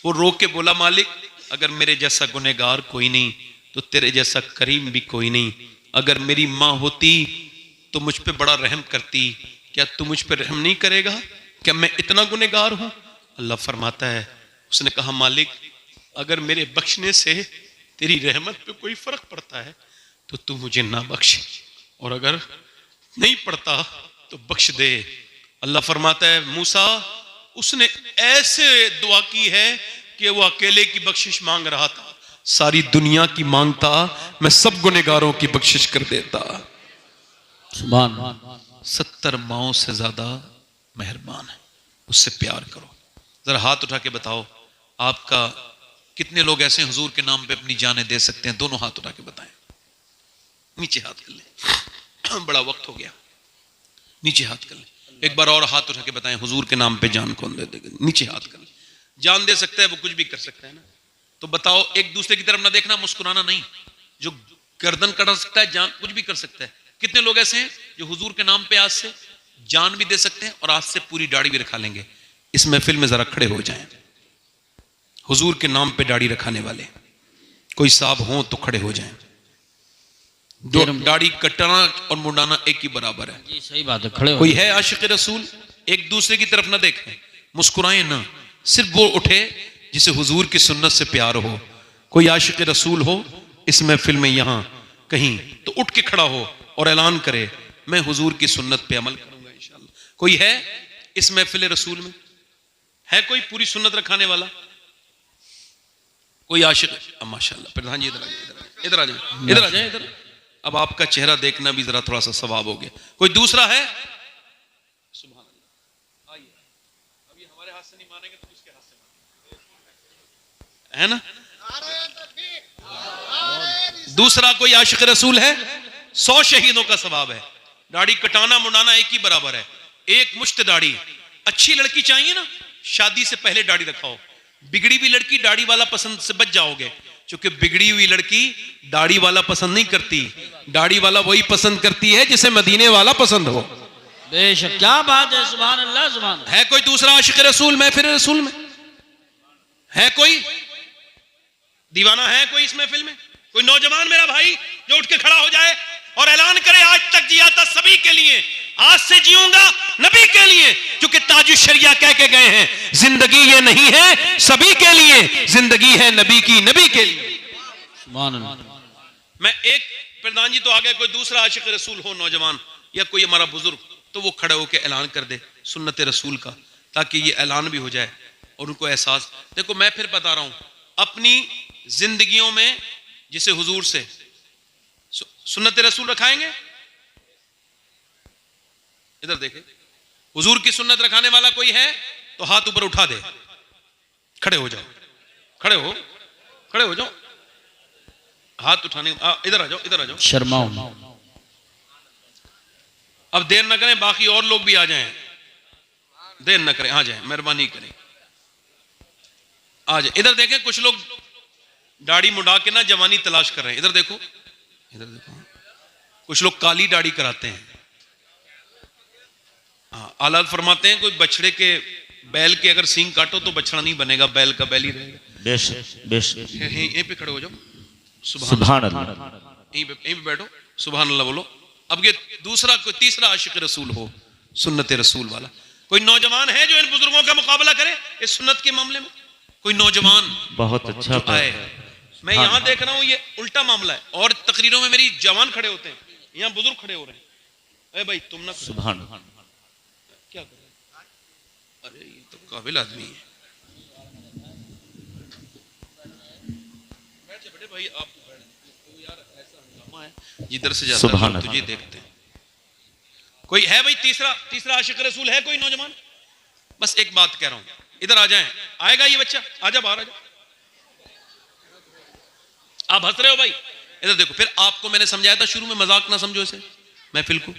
वो रो के बोला मालिक अगर मेरे जैसा गुनहगार कोई नहीं तो तेरे जैसा करीम भी कोई नहीं। अगर मेरी माँ होती तो मुझ पे बड़ा रहम करती, क्या तू मुझ पे रहम नहीं करेगा? क्या मैं इतना गुनहगार हूं? अल्लाह फरमाता है, उसने कहा मालिक अगर मेरे बख्शने से तेरी रहमत पे कोई फर्क पड़ता है तो तू मुझे ना बख्श, और अगर नहीं पड़ता तो बख्श दे। अल्लाह फरमाता है मूसा उसने ऐसे दुआ की है कि वो अकेले की बख्शिश मांग रहा था, सारी दुनिया की मांगता, मैं सब गुनहगारों की बख्शिश कर देता। सुभान। 70 माओं से ज्यादा मेहरबान है, उससे प्यार करो। जरा हाथ उठा के बताओ आपका कितने लोग ऐसे हुजूर के नाम पे अपनी जानें दे सकते हैं? दोनों हाथ उठा के बताएं। नीचे हाथ कर ले, बड़ा वक्त हो गया, नीचे हाथ कर ले। एक बार और हाथ उठा के बताएं हुजूर के नाम पे जान कौन दे देगा? नीचे हाथ कर ले। जान दे सकता है वो कुछ भी कर सकता है ना, तो बताओ एक दूसरे की तरफ ना देखना, मुस्कुराना नहीं। जो गर्दन कटा सकता है जान कुछ भी कर सकता है। कितने लोग ऐसे हैं जो हुजूर के नाम पे आज से जान भी दे सकते हैं और आज से पूरी दाढ़ी भी रखा लेंगे? इस महफिल में जरा खड़े हो जाएं, हुजूर के नाम पे दाढ़ी रखाने वाले कोई साहब हों तो खड़े हो जाएं। दाढ़ी कटना और मुंडाना एक ही बराबर है। जी सही बात है, खड़े हो कोई है आशिक रसूल? एक दूसरे की तरफ ना देखें, मुस्कुराएं ना, सिर्फ वो उठे जिसे हुजूर की सुन्नत से प्यार हो। कोई आशिक रसूल हो इस महफिल में यहां कहीं तो उठ के खड़ा हो और ऐलान करे मैं हुजूर की सुन्नत पे अमल करूंगा इंशाअल्लाह। कोई है इस महफिल रसूल में? है कोई पूरी सुन्नत रखाने वाला? कोई आशिक? माशाअल्लाह प्रधान जी इधर आ जाए, इधर आ जाए, इधर आ जाए, इधर। अब आपका चेहरा देखना भी जरा थोड़ा सा सवाब हो गया। कोई दूसरा है? सुभान अल्लाह, आइए। अब ये हमारे हाथ से नहीं मानेंगे तो किसके हाथ से मानेंगे, है ना? दूसरा कोई आशिक रसूल है? 100 शहीदों का सवाब है। दाढ़ी कटाना मुंडाना एक ही बराबर है। एक मुश्त दाढ़ी। अच्छी लड़की चाहिए ना, शादी से पहले दाढ़ी रखाओ। बिगड़ी हुई लड़की दाढ़ी वाला पसंद से बच जाओगे, क्योंकि बिगड़ी हुई लड़की दाढ़ी वाला पसंद नहीं करती। दाढ़ी वाला वही पसंद करती है जिसे मदीने वाला पसंद हो। बेशक, क्या बात है, सुभान अल्लाह सुभान अल्लाह। है कोई दूसरा आशिक रसूल महफिल रसूल में? है कोई दीवाना? है कोई इस महफिल में? कोई नौजवान मेरा भाई जो उठ के खड़ा हो जाए और ऐलान करे आज तक जिया था सभी के लिए, आज से जीऊंगा नबी के लिए, क्योंकि ताजुश शरिया कह के गए हैं जिंदगी ये नहीं है सभी के लिए, जिंदगी है नबी की, नबी के लिए। सुभान अल्लाह। मैं एक प्रधान जी तो आ गए, कोई दूसरा आशिक रसूल हो नौजवान या कोई हमारा बुजुर्ग, तो वो खड़े होकर ऐलान कर दे सुन्नत रसूल का, ताकि ये ऐलान भी हो जाए और उनको एहसास। देखो मैं फिर बता रहा हूं, अपनी जिंदगियों में जिसे हुजूर से सुन्नत रसूल रखाएंगे, इधर देखे, हुजूर की सुन्नत रखाने वाला कोई है तो हाथ ऊपर उठा दे, खड़े हो जाओ, खड़े हो, खड़े हो जाओ, हाथ उठाने, इधर आ जाओ, इधर आ जाओ, शर्माओ। अब देर ना करें, बाकी और लोग भी आ जाएं, देर ना करें, आ जाएं, मेहरबानी करें, आ जाए। इधर देखें, कुछ लोग दाढ़ी मुंडा के ना जवानी तलाश कर रहे हैं, इधर देखो, इधर देखो, कुछ लोग काली दाढ़ी कराते हैं। हाँ, आला फरमाते हैं कोई बछड़े के, बैल के अगर सींग काटो तो बछड़ा नहीं बनेगा, बैल का बैल ही रहेगा। बेशक बेशक। यहीं पे खड़े हो जाओ, सुभान अल्लाह। यहीं पे बैठो, सुभान अल्लाह बोलो। अब ये दूसरा कोई तीसरा आशिक रसूल हो सुन्नत रसूल वाला, कोई नौजवान है जो इन बुजुर्गों का मुकाबला करे इस सुन्नत के मामले में? कोई नौजवान बहुत अच्छा आए। मैं यहां देख रहा हूं ये उल्टा मामला है, और तकरीरों में मेरी जवान खड़े होते हैं, यहां बुजुर्ग खड़े हो रहे हैं। अरे भाई तुम ना, सुभान क्या कर रहे हैं? अरे ये तो काबिल आदमी है। बैठे बैठे भाई, आप तो यार ऐसा हंगामा है जिधर से जाता है तुझे देखते हैं। कोई है भाई तीसरा आशिक रसूल है कोई नौजवान? बस एक बात कह रहा हूं, इधर आ जाएं, आएगा ये बच्चा, आजा बाहर आजा। आप हंस रहे हो भाई, इधर देखो। फिर आपको मैंने समझाया था शुरू में, मजाक ना समझो इसे महफिल को।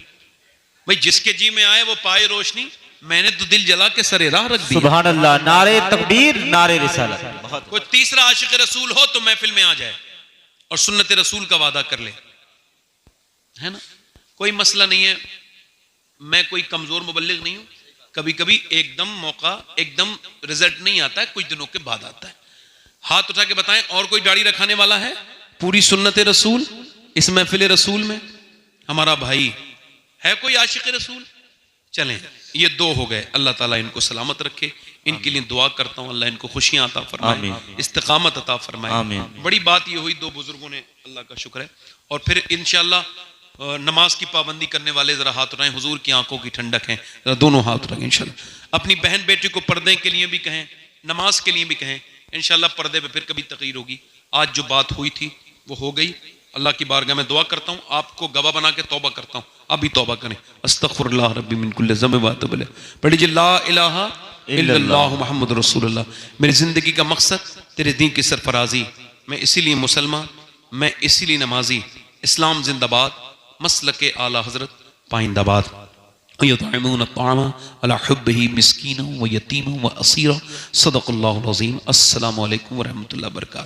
भाई जिसके जी में आए वो पाए रोशनी, मैंने तो दिल जला के सरे राह रख दिया। सुभान अल्लाह, नारे तकबीर, नारे रिसालत। कोई तीसरा आशिक रसूल हो तो महफिल में आ जाए और सुन्नत रसूल का वादा कर ले, है ना? कोई मसला नहीं है, मैं कोई कमजोर मुबल्लिग नहीं हूं। कभी कभी एकदम मौका, एकदम रिजल्ट नहीं आता है, कुछ दिनों के बाद आता है। हाथ उठा के बताएं, और कोई दाढ़ी रखाने वाला है पूरी सुन्नत रसूल इस महफिल रसूल में? हमारा भाई है कोई आशिक रसूल? चलें, ये 2 हो गए। अल्लाह ताला इनको सलामत रखे, इनके लिए दुआ करता हूं अल्लाह इनको खुशियां अता फरमाए, इस्तिकामत अता फरमाए। बड़ी बात ये हुई, 2 बुजुर्गों ने, अल्लाह का शुक्र है। और फिर इंशाअल्लाह नमाज की पाबंदी करने वाले जरा हाथ उठाएं, हुजूर की आंखों की ठंडक है, जरा दोनों हाथ उठाएं इंशाअल्लाह। अपनी बहन बेटी को पर्दे के लिए भी कहें, नमाज के लिए भी कहें, इंशाअल्लाह पर्दे पे फिर कभी तकरीर होगी। आज जो बात हुई थी वो हो गई। अल्लाह की बारगाह में दुआ करता हूँ, आपको गवाह बना के तौबा करता हूँ, आप भी तौबा करें। अस्तगफिरुल्लाह रब्बी मिन कुल्लि ज़ंब व अतूबु इलैह। पढ़ी जी ला इलाहा इल्लल्लाह मुहम्मद रसूलुल्लाह। मेरी जिंदगी का मकसद तेरे दीन की सरफराजी, मैं इसीलिए मुसलमान, मैं इसीलिए नमाजी। इस्लाम जिंदाबाद, मसलके आला हजरत पाइंदाबाद। युतइमून अत्ताअमा अला हुब्बिही मिस्कीना व यतीमा व असीरा। सदक़ल्लाहुल अज़ीम। अस्सलामु अलैकुम व रहमतुल्लाहि व बरकातहू।